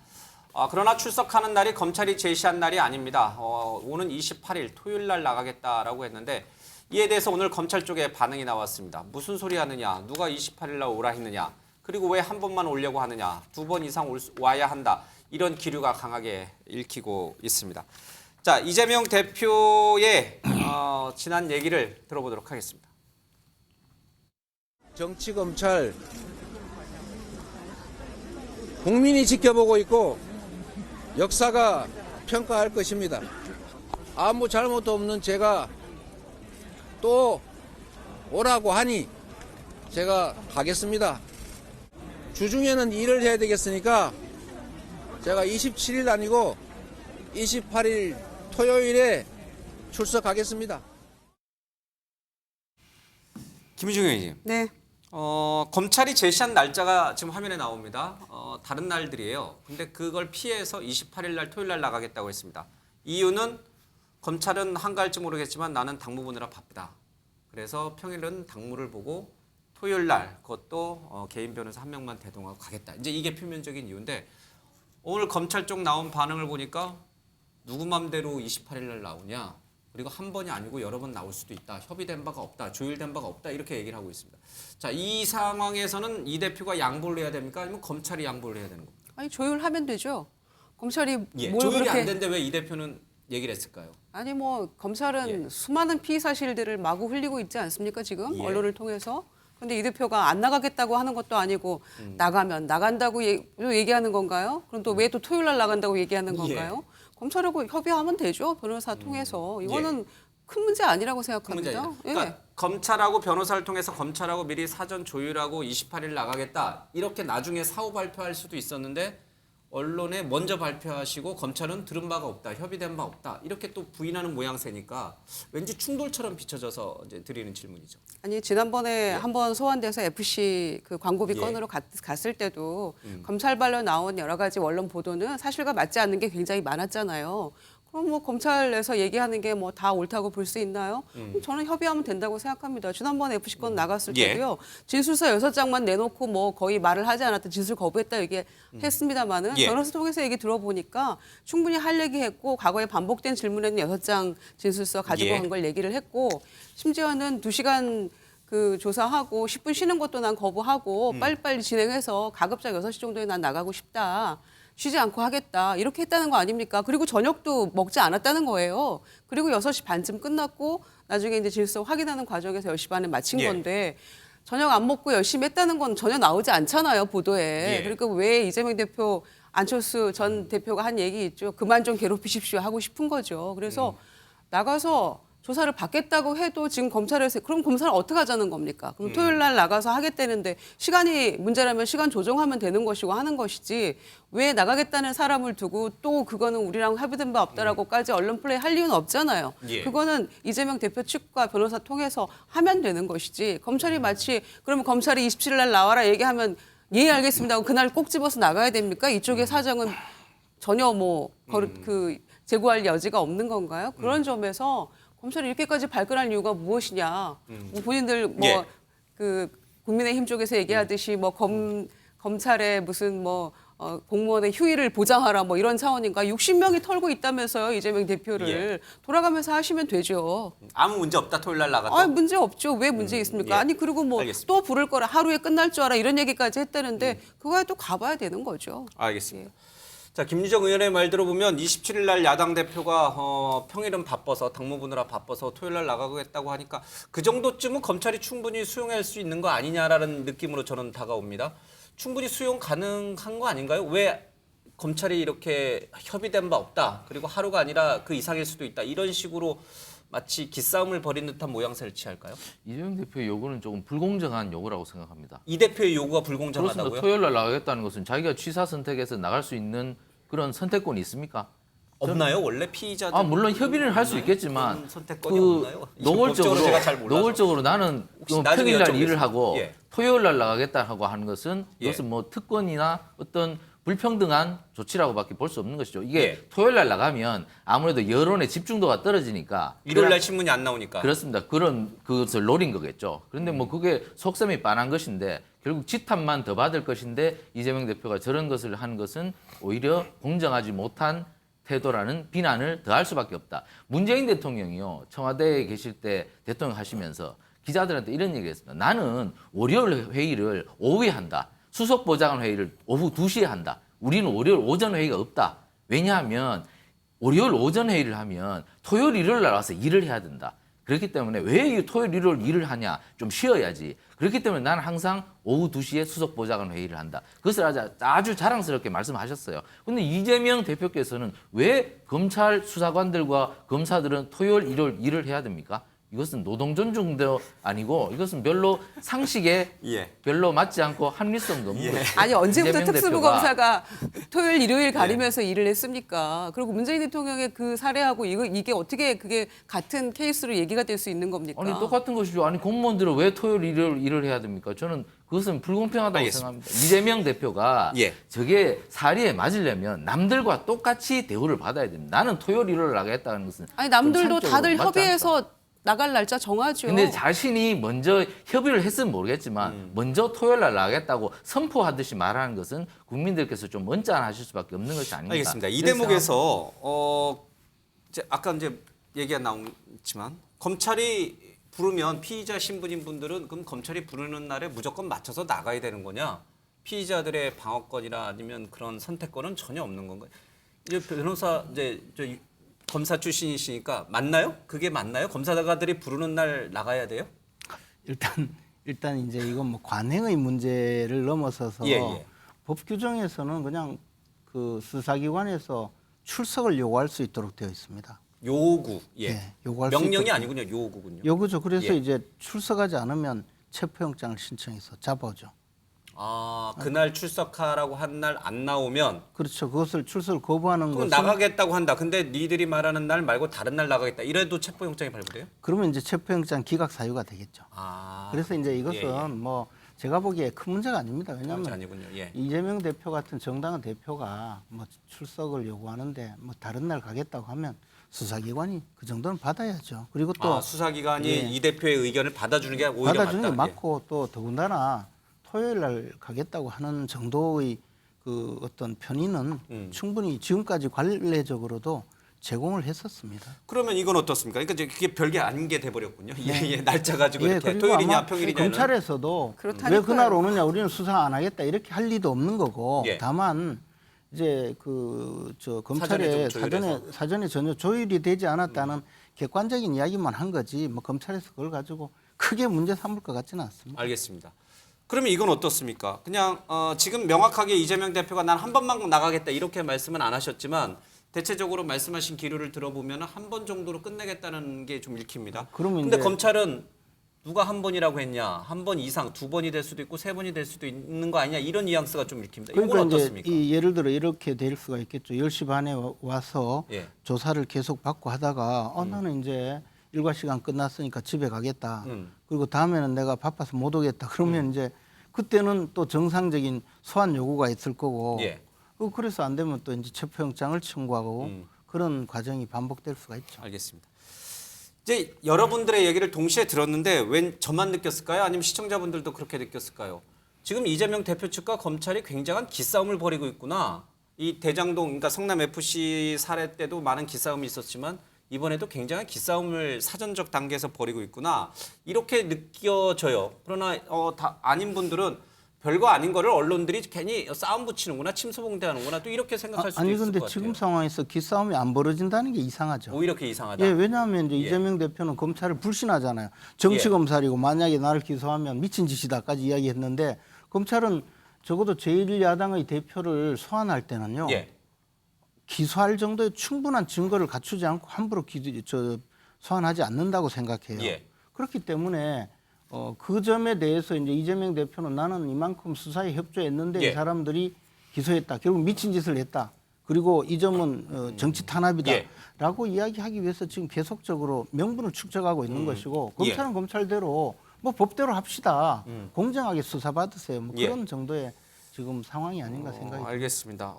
그러나 출석하는 날이 검찰이 제시한 날이 아닙니다. 오는 28일 토요일 날 나가겠다라고 했는데 이에 대해서 오늘 검찰 쪽에 반응이 나왔습니다. 무슨 소리 하느냐, 누가 28일 날 오라 했느냐, 그리고 왜 한 번만 오려고 하느냐, 2번 이상 와야 한다. 이런 기류가 강하게 읽히고 있습니다. 자, 이재명 대표의 지난 얘기를 들어보도록 하겠습니다. 정치검찰 국민이 지켜보고 있고 역사가 평가할 것입니다. 아무 잘못도 없는 제가 또 오라고 하니 제가 가겠습니다. 주중에는 일을 해야 되겠으니까 제가 27일 아니고 28일 토요일에 출석하겠습니다. 김희중 의원님. 네. 검찰이 제시한 날짜가 지금 화면에 나옵니다. 다른 날들이에요. 근데 그걸 피해서 28일 날 토요일 날 나가겠다고 했습니다. 이유는 검찰은 한가할지 모르겠지만 나는 당무 보느라 바쁘다. 그래서 평일은 당무를 보고 토요일 날 그것도 개인 변호사 한 명만 대동하고 가겠다. 이제 이게 표면적인 이유인데 오늘 검찰 쪽 나온 반응을 보니까 누구 맘대로 28일 날 나오냐. 그리고 한 번이 아니고 여러 번 나올 수도 있다. 협의된 바가 없다. 조율된 바가 없다. 이렇게 얘기를 하고 있습니다. 자, 이 상황에서는 이 대표가 양보를 해야 됩니까? 아니면 검찰이 양보를 해야 되는 겁니까? 아니 조율하면 되죠. 검찰이 예, 뭘 조율이 그렇게 안 되는데 왜 이 대표는 얘기를 했을까요? 아니 뭐 검찰은 수많은 피의 사실들을 마구 흘리고 있지 않습니까 지금 언론을 통해서. 근데 이 대표가 안 나가겠다고 하는 것도 아니고 나가면 나간다고 얘기하는 건가요? 그럼 또 왜 또 토요일 날 나간다고 얘기하는 건가요? 검찰하고 협의하면 되죠. 변호사 통해서. 이거는 큰 문제 아니라고 생각합니다. 그러니까 검찰하고 변호사를 통해서 검찰하고 미리 사전 조율하고 28일 나가겠다. 이렇게 나중에 사후 발표할 수도 있었는데 언론에 먼저 발표하시고 검찰은 들은 바가 없다. 협의된 바 없다. 이렇게 또 부인하는 모양새니까 왠지 충돌처럼 비춰져서 이제 드리는 질문이죠. 아니 지난번에 한번 소환돼서 FC 그 광고비 건으로 갔을 때도 검찰발로 나온 여러 가지 언론 보도는 사실과 맞지 않는 게 굉장히 많았잖아요. 그럼 뭐 검찰에서 얘기하는 게 뭐 다 옳다고 볼 수 있나요? 그럼 저는 협의하면 된다고 생각합니다. 지난번에 FC 건 나갔을 때도요. 진술서 6장만 내놓고 뭐 거의 말을 하지 않았다. 진술 거부했다 얘기했습니다마는 변호사 통해서 얘기 들어보니까 충분히 할 얘기했고 과거에 반복된 질문에는 6장 진술서 가지고 간 걸 얘기를 했고 심지어는 2시간 그 조사하고 10분 쉬는 것도 난 거부하고 빨리빨리 진행해서 가급적 6시 정도에 난 나가고 싶다. 쉬지 않고 하겠다. 이렇게 했다는 거 아닙니까? 그리고 저녁도 먹지 않았다는 거예요. 그리고 6시 반쯤 끝났고 나중에 이제 진술서 확인하는 과정에서 10시 반에 마친 건데 저녁 안 먹고 열심히 했다는 건 전혀 나오지 않잖아요. 보도에. 그러니까 왜 이재명 대표, 안철수 전 대표가 한 얘기 있죠. 그만 좀 괴롭히십시오 하고 싶은 거죠. 그래서 나가서 조사를 받겠다고 해도 지금 검찰에서 그럼 검사를 어떻게 하자는 겁니까? 그럼 토요일 날 나가서 하겠다는데 시간이 문제라면 시간 조정하면 되는 것이고 하는 것이지 왜 나가겠다는 사람을 두고 또 그거는 우리랑 합의된 바 없다라고까지 언론 플레이 할 이유는 없잖아요. 그거는 이재명 대표 측과 변호사 통해서 하면 되는 것이지 검찰이 마치 그러면 검찰이 27일 날 나와라 얘기하면 예 알겠습니다 하고 그날 꼭 집어서 나가야 됩니까? 이쪽의 사정은 전혀 그 제고할 여지가 없는 건가요? 그런 점에서 검찰이 이렇게까지 발끈할 이유가 무엇이냐? 뭐 본인들 그 국민의힘 쪽에서 얘기하듯이 뭐 검찰의 무슨 공무원의 휴일을 보장하라 뭐 이런 차원인가? 60명이 털고 있다면서요 이재명 대표를 돌아가면서 하시면 되죠. 아무 문제 없다 토요일 날 나가도. 아 문제 없죠. 왜 문제 있습니까? 아니 그리고 뭐 또 부를 거라 하루에 끝날 줄 알아 이런 얘기까지 했다는데 그거에 또 가봐야 되는 거죠. 알겠습니다. 자, 김유정 의원의 말 들어보면 27일 날 야당 대표가 평일은 바빠서 당무 보느라 바빠서 토요일 날 나가겠다고 하니까 그 정도쯤은 검찰이 충분히 수용할 수 있는 거 아니냐라는 느낌으로 저는 다가옵니다. 충분히 수용 가능한 거 아닌가요? 왜 검찰이 이렇게 협의된 바 없다. 그리고 하루가 아니라 그 이상일 수도 있다. 이런 식으로 마치 기싸움을 벌인 듯한 모양새를 취할까요? 이재명 대표의 요구는 조금 불공정한 요구라고 생각합니다. 이 대표의 요구가 불공정하다고요? 그렇습니다. 토요일 날 나가겠다는 것은 자기가 취사 선택해서 나갈 수 있는 그런 선택권이 있습니까? 없나요? 원래 피의자들 물론 협의를 할 수 있겠지만 선택권이 없나요? 노골적으로 나는 평일 날 일을 하고 토요일 날 나가겠다 하고 하는 것은 이것은 뭐 특권이나 어떤 불평등한 조치라고밖에 볼 수 없는 것이죠. 이게 토요일 날 나가면 아무래도 여론의 집중도가 떨어지니까 일요일 날 신문이 안 나오니까. 그렇습니다. 그것을 노린 거겠죠. 그런데 뭐 그게 속셈이 빤한 것인데 결국 지탄만 더 받을 것인데 이재명 대표가 저런 것을 한 것은 오히려 공정하지 못한 태도라는 비난을 더할 수밖에 없다. 문재인 대통령이요. 청와대에 계실 때 대통령 하시면서 기자들한테 이런 얘기를 했습니다. 나는 월요일 회의를 오후에 한다. 수석보좌관 회의를 오후 2시에 한다. 우리는 월요일 오전 회의가 없다. 왜냐하면 월요일 오전 회의를 하면 토요일 일요일 날 와서 일을 해야 된다. 그렇기 때문에 왜 토요일 일요일 일을 하냐. 좀 쉬어야지. 그렇기 때문에 나는 항상 오후 2시에 수석보좌관 회의를 한다. 그것을 아주 자랑스럽게 말씀하셨어요. 그런데 이재명 대표께서는 왜 검찰 수사관들과 검사들은 토요일 일요일 일을 해야 됩니까? 이것은 노동 존중도 아니고 이것은 별로 상식에 별로 맞지 않고 합리성도 없는 거죠. 아니 언제부터 이재명 특수부 대표가 검사가 토요일 일요일 가리면서 일을 했습니까? 그리고 문재인 대통령의 그 사례하고 이게 어떻게 그게 같은 케이스로 얘기가 될 수 있는 겁니까? 아니 똑같은 것이죠. 아니 공무원들은 왜 토요일 일요일 일을 해야 됩니까? 저는 그것은 불공평하다고 생각합니다. 이재명 대표가 저게 사리에 맞으려면 남들과 똑같이 대우를 받아야 됩니다. 나는 토요일 일요일 나가겠다는 것은 아니 남들도 좀 다들 맞지 협의해서 나갈 날짜 정하죠. 근데 자신이 먼저 협의를 했으면 모르겠지만 먼저 토요일 날 나가겠다고 선포하듯이 말하는 것은 국민들께서 좀 언짢아하실 수밖에 없는 것이 아닙니까? 알겠습니다. 이 대목에서 이제 아까 이제 얘기가 나왔지만 검찰이 부르면 피의자 신분인 분들은 그럼 검찰이 부르는 날에 무조건 맞춰서 나가야 되는 거냐? 피의자들의 방어권이나 아니면 그런 선택권은 전혀 없는 건가요? 이제 변호사 이제 검사 출신이시니까 맞나요? 그게 맞나요? 검사들이 부르는 날 나가야 돼요? 일단 이제 이건 뭐 관행의 문제를 넘어서서 법 규정에서는 그냥 그 수사기관에서 출석을 요구할 수 있도록 되어 있습니다. 요구, 요구할 수 명령이 있도록. 아니군요. 요구군요. 요구죠. 그래서 이제 출석하지 않으면 체포영장을 신청해서 잡아오죠. 아, 그날 출석하라고 한 날 안 나오면 그렇죠. 그것을 출석을 거부하는 그럼 것은 나가겠다고 한다. 근데 니들이 말하는 날 말고 다른 날 나가겠다. 이래도 체포영장이 발부돼요? 그러면 이제 체포영장 기각 사유가 되겠죠. 그래서 이제 이것은 뭐 제가 보기에 큰 문제가 아닙니다. 왜냐하면 아니군요. 이재명 대표 같은 정당의 대표가 뭐 출석을 요구하는데 뭐 다른 날 가겠다고 하면 수사기관이 그 정도는 받아야죠. 그리고 또 수사기관이 이 대표의 의견을 받아주는 게 오히려 받아주는 게 맞다. 맞고 또 더군다나 토요일 날 가겠다고 하는 정도의 그 어떤 편의는 충분히 지금까지 관례적으로도 제공을 했었습니다. 그러면 이건 어떻습니까? 그러니까 이제 그게 별게 아닌 게 돼버렸군요. 날짜 가지고 이렇게 그리고 토요일이냐 아마 평일이냐. 검찰에서도 왜 그날 오느냐 우리는 수사 안 하겠다 이렇게 할 리도 없는 거고 다만 이제 검찰에 사전에 전혀 조율이 되지 않았다는 객관적인 이야기만 한 거지 뭐 검찰에서 그걸 가지고 크게 문제 삼을 것 같지는 않습니다. 알겠습니다. 그러면 이건 어떻습니까? 그냥 지금 명확하게 이재명 대표가 난 한 번만 나가겠다 이렇게 말씀은 안 하셨지만 대체적으로 말씀하신 기류를 들어보면 한 번 정도로 끝내겠다는 게 좀 읽힙니다. 그런데 검찰은 누가 한 번이라고 했냐? 한 번 이상, 두 번이 될 수도 있고 세 번이 될 수도 있는 거 아니냐? 이런 뉘앙스가 좀 읽힙니다. 이건 그러니까 어떻습니까? 예를 들어 이렇게 될 수가 있겠죠. 10시 반에 와서 조사를 계속 받고 하다가 나는 이제 일과 시간 끝났으니까 집에 가겠다. 그리고 다음에는 내가 바빠서 못 오겠다. 그러면 이제 그때는 또 정상적인 소환 요구가 있을 거고 그래서 안 되면 또 이제 체포영장을 청구하고 그런 과정이 반복될 수가 있죠. 알겠습니다. 이제 여러분들의 얘기를 동시에 들었는데 웬 저만 느꼈을까요? 아니면 시청자분들도 그렇게 느꼈을까요? 지금 이재명 대표 측과 검찰이 굉장한 기싸움을 벌이고 있구나. 이 대장동, 그러니까 성남 FC 사례 때도 많은 기싸움이 있었지만 이번에도 굉장한 기싸움을 사전적 단계에서 벌이고 있구나. 이렇게 느껴져요. 그러나 아닌 분들은 별거 아닌 거를 언론들이 괜히 싸움 붙이는구나, 침소봉대하는구나 또 이렇게 생각할 수도 있을 것 같아요. 근데 지금 상황에서 기싸움이 안 벌어진다는 게 이상하죠. 오히려 그게 이상하다. 왜냐하면 이제 이재명 대표는 검찰을 불신하잖아요. 정치 검찰이고 만약에 나를 기소하면 미친 짓이다까지 이야기했는데 검찰은 적어도 제1야당의 대표를 소환할 때는요. 기소할 정도의 충분한 증거를 갖추지 않고 함부로 소환하지 않는다고 생각해요. 그렇기 때문에 그 점에 대해서 이제 이재명 대표는 나는 이만큼 수사에 협조했는데 이 사람들이 기소했다. 결국 미친 짓을 했다. 그리고 이 점은 정치 탄압이다라고 이야기하기 위해서 지금 계속적으로 명분을 축적하고 있는 것이고 검찰은 검찰대로 뭐 법대로 합시다. 공정하게 수사받으세요. 뭐 그런 정도의 지금 상황이 아닌가 생각이 듭니다. 알겠습니다.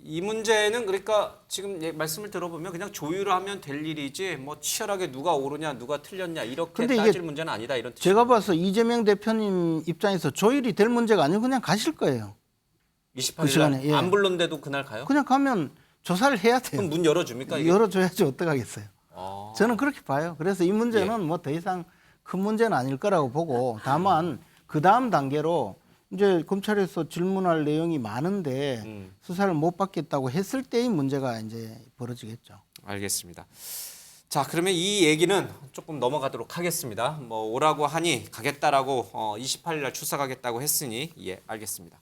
이 문제는 그러니까 지금 말씀을 들어보면 그냥 조율을 하면 될 일이지 뭐 치열하게 누가 옳으냐 누가 틀렸냐 이렇게 따질 문제는 아니다 이런 뜻입니다. 제가 봐서 이재명 대표님 입장에서 조율이 될 문제가 아니고 그냥 가실 거예요. 28일 날 안 불렀는데도 그날 가요? 그냥 가면 조사를 해야 돼요. 그럼 문 열어줍니까? 이게? 열어줘야지 어떡하겠어요. 저는 그렇게 봐요. 그래서 이 문제는 뭐 더 이상 큰 문제는 아닐 거라고 보고 다만 그 다음 단계로 이제 검찰에서 질문할 내용이 많은데 수사를 못 받겠다고 했을 때의 문제가 이제 벌어지겠죠. 알겠습니다. 자, 그러면 이 얘기는 조금 넘어가도록 하겠습니다. 뭐 오라고 하니 가겠다라고 28일 날 출석하겠다고 했으니 알겠습니다.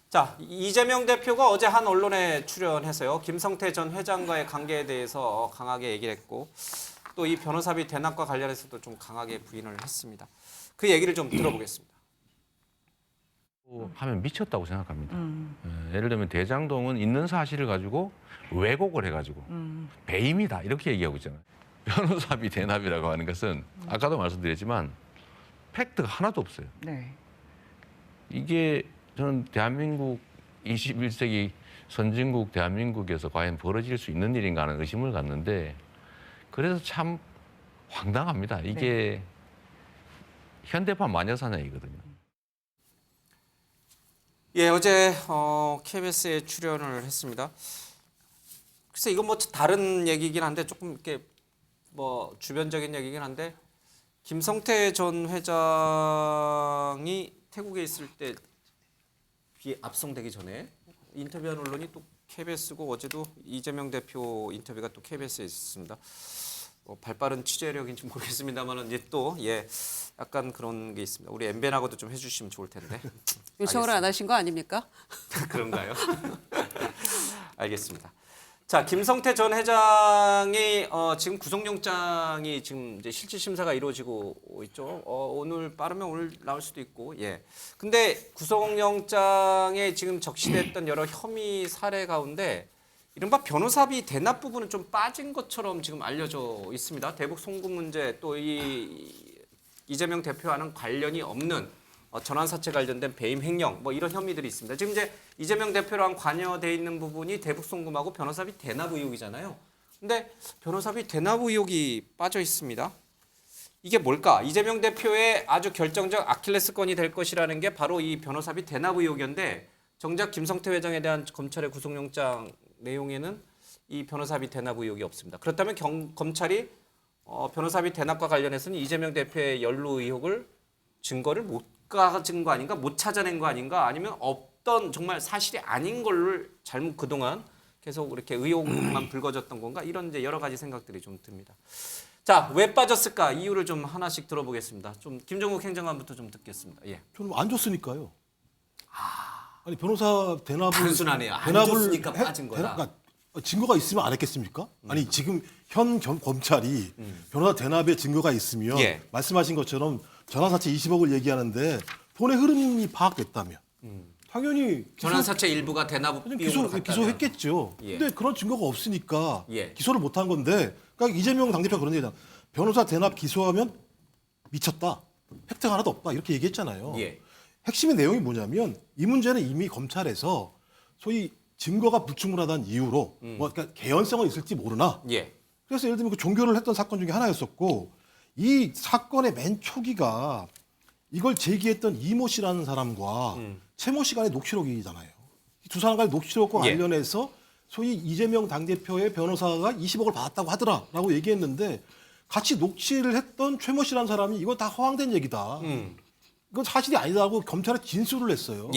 자, 이재명 대표가 어제 한 언론에 출연해서요. 김성태 전 회장과의 관계에 대해서 강하게 얘기를 했고 또 이 변호사비 대납과 관련해서도 좀 강하게 부인을 했습니다. 그 얘기를 좀 들어보겠습니다. 하면 미쳤다고 생각합니다. 예를 들면 대장동은 있는 사실을 가지고 왜곡을 해가지고 배임이다 이렇게 얘기하고 있잖아요. 변호사비 대납이라고 하는 것은 아까도 말씀드렸지만 팩트가 하나도 없어요. 네. 이게 저는 대한민국 21세기 선진국 대한민국에서 과연 벌어질 수 있는 일인가 하는 의심을 갖는데 그래서 참 황당합니다. 이게 현대판 마녀사냥이거든요. 예, 어제 KBS에 출연을 했습니다. 글쎄 이건 뭐 다른 얘기긴 한데 조금 이렇게 뭐 주변적인 얘기긴 한데 김성태 전 회장이 태국에 있을 때 압송되기 전에 인터뷰한 언론이 또 KBS고 어제도 이재명 대표 인터뷰가 또 KBS에 있었습니다. 발빠른 취재력인지 모르겠습니다만은 이제 또 약간 그런 게 있습니다. 우리 엠벤하고도 좀 해주시면 좋을 텐데. 요청을 안 하신 거 아닙니까? 그런가요? 알겠습니다. 자, 김성태 전 회장이 지금 구속영장이 지금 이제 실질 심사가 이루어지고 있죠. 오늘 빠르면 오늘 나올 수도 있고, 예. 근데 구속영장에 지금 적시됐던 여러 혐의 사례 가운데 이른바 변호사비 대납 부분은 좀 빠진 것처럼 지금 알려져 있습니다. 대북 송금 문제 또 이재명 대표와는 관련이 없는 전환 사채 관련된 배임 횡령 뭐 이런 혐의들이 있습니다. 지금 이제 이재명 대표랑 관여돼 있는 부분이 대북 송금하고 변호사비 대납 의혹이잖아요. 근데 변호사비 대납 의혹이 빠져 있습니다. 이게 뭘까? 이재명 대표의 아주 결정적 아킬레스건이 될 것이라는 게 바로 이 변호사비 대납 의혹이었는데 정작 김성태 회장에 대한 검찰의 구속영장 내용에는 이 변호사비 대납 의혹이 없습니다. 그렇다면 검찰이 변호사비 대납과 관련해서는 이재명 대표의 연루 의혹을 증거를 못 가진 거 아닌가? 못 찾아낸 거 아닌가? 아니면 없던 정말 사실이 아닌 걸 잘못 그동안 계속 이렇게 의혹만 불거졌던 건가? 이런 이제 여러 가지 생각들이 좀 듭니다. 자, 왜 빠졌을까? 이유를 좀 하나씩 들어보겠습니다. 좀 김종국 행정관부터 좀 듣겠습니다. 예. 저는 안 줬으니까요. 아니 변호사 대납을 단순하네요. 안 줬으니까 빠진 거다. 그러니까 증거가 있으면 안 했겠습니까? 아니 지금 현 검찰이 변호사 대납에 증거가 있으면 말씀하신 것처럼 전환사채 20억을 얘기하는데 돈의 흐름이 파악됐다면 당연히 전환사채 일부가 대납 비용으로 기소했겠죠. 근데 그런 증거가 없으니까 기소를 못한 건데 그러니까 이재명 당대표가 그런 얘기잖아. 변호사 대납 기소하면 미쳤다. 혜택 하나도 없다. 이렇게 얘기했잖아요. 핵심의 내용이 뭐냐면 이 문제는 이미 검찰에서 소위 증거가 불충분하다는 이유로 그러니까 개연성은 있을지 모르나 그래서 예를 들면 그 종결을 했던 사건 중에 하나였었고 이 사건의 맨 초기가 이걸 제기했던 이모 씨라는 사람과 최모 씨 간의 녹취록이잖아요. 이 두 사람 간의 녹취록과 관련해서 소위 이재명 당대표의 변호사가 20억을 받았다고 하더라라고 얘기했는데 같이 녹취를 했던 최모 씨라는 사람이 이거 다 허황된 얘기다. 이건 사실이 아니다고 검찰에 진술을 했어요.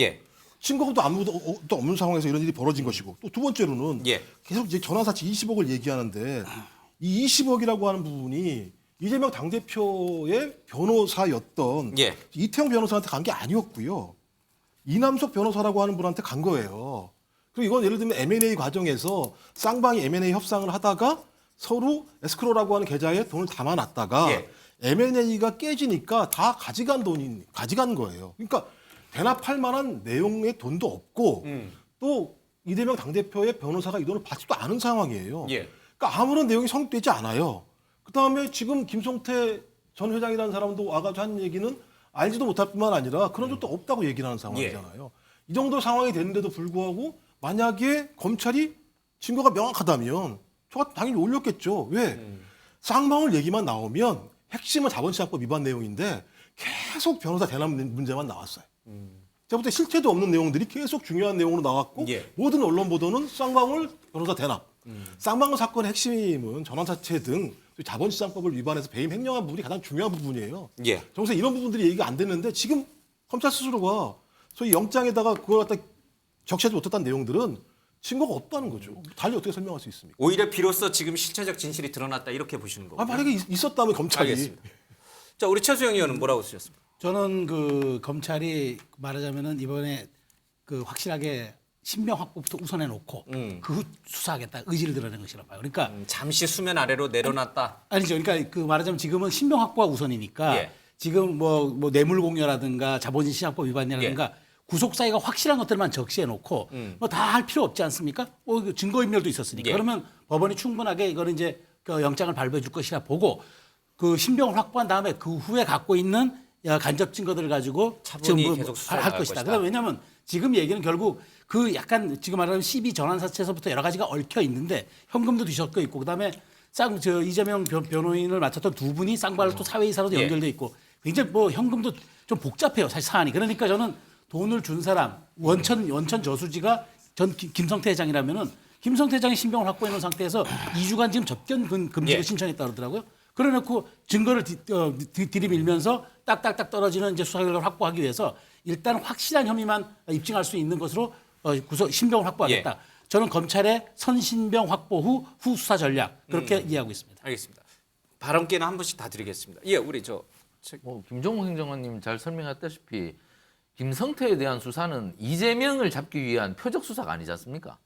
증거도 아무도 없는 상황에서 이런 일이 벌어진 것이고 또 두 번째로는 계속 이제 전환사채 20억을 얘기하는데 이 20억이라고 하는 부분이 이재명 당대표의 변호사였던 이태영 변호사한테 간 게 아니었고요. 이남석 변호사라고 하는 분한테 간 거예요. 그리고 이건 예를 들면 M&A 과정에서 쌍방이 M&A 협상을 하다가 서로 에스크로라고 하는 계좌에 돈을 담아놨다가 M&A가 깨지니까 다 가져간 거예요. 그러니까 대납할 만한 내용의 돈도 없고 또 이재명 당대표의 변호사가 이 돈을 받지도 않은 상황이에요. 그러니까 아무런 내용이 성립되지 않아요. 그다음에 지금 김성태 전 회장이라는 사람도 와가지고 한 얘기는 알지도 못할 뿐만 아니라 그런 적도 없다고 얘기를 하는 상황이잖아요. 이 정도 상황이 됐는데도 불구하고 만약에 검찰이 증거가 명확하다면 저가 당연히 올렸겠죠. 왜? 쌍방울 얘기만 나오면 핵심은 자본시장법 위반 내용인데 계속 변호사 대납 문제만 나왔어요. 제가 볼 때 실체도 없는 내용들이 계속 중요한 내용으로 나왔고 모든 언론 보도는 쌍방울 변호사 대납. 쌍방울 사건의 핵심은 전환사채 등 자본시장법을 위반해서 배임 횡령한 부분이 가장 중요한 부분이에요. 정서 이런 부분들이 얘기가 안 됐는데 지금 검찰 스스로가 소위 영장에다가 그걸 갖다 적시하지 못했다는 내용들은 증거가 없다는 거죠. 달리 어떻게 설명할 수 있습니까? 오히려 비로소 지금 실체적 진실이 드러났다 이렇게 보시는 거고요. 만약에 있었다면 검찰이. 알겠습니다. 자, 우리 최수영 의원은 뭐라고 쓰셨습니까? 저는 그 검찰이 말하자면은 이번에 그 확실하게 신병 확보부터 우선해 놓고 그 후 수사하겠다 의지를 드러낸 것이라고 봐요. 그러니까 잠시 수면 아래로 내려놨다. 아니죠. 그러니까 그 말하자면 지금은 신병 확보가 우선이니까 예. 지금 뭐 뇌물 공여라든가 자본주의 시장법 위반이라든가 구속 사유가 확실한 것들만 적시해 놓고 뭐 다 할 필요 없지 않습니까? 증거인멸도 있었으니까. 그러면 법원이 충분하게 이거는 이제 그 영장을 발부해 줄 것이라 보고 그 신병을 확보한 다음에 그 후에 갖고 있는 간접 증거들을 가지고 차분히 계속 수사할 할 것이다. 그러니까 왜냐하면 지금 얘기는 결국 그 약간 지금 말하는 12 전환 사채에서부터 여러 가지가 얽혀 있는데 현금도 뒤섞여 있고 그다음에 이재명 변호인을 맡았던 두 분이 쌍발로 또 사회이사로도 연결돼 있고 굉장히 뭐 현금도 좀 복잡해요. 사실 사안이. 그러니까 저는 돈을 준 사람 원천 저수지가 전 김성태 회장이라면은 김성태 회장이 신병을 확보해 놓은 상태에서 2주간 지금 접견 금지를 신청했다 그러더라고요. 그래놓고 증거를 들이밀면서 딱딱딱 떨어지는 이제 수사 결과를 확보하기 위해서 일단 확실한 혐의만 입증할 수 있는 것으로 신병을 확보하겠다. 저는 검찰의 선신병 확보 후 수사 전략 그렇게 이해하고 있습니다. 알겠습니다. 발언기는 한 번씩 다 드리겠습니다. 예, 우리 김종국 행정관님 잘 설명했다시피 김성태에 대한 수사는 이재명을 잡기 위한 표적 수사가 아니지 않습니까?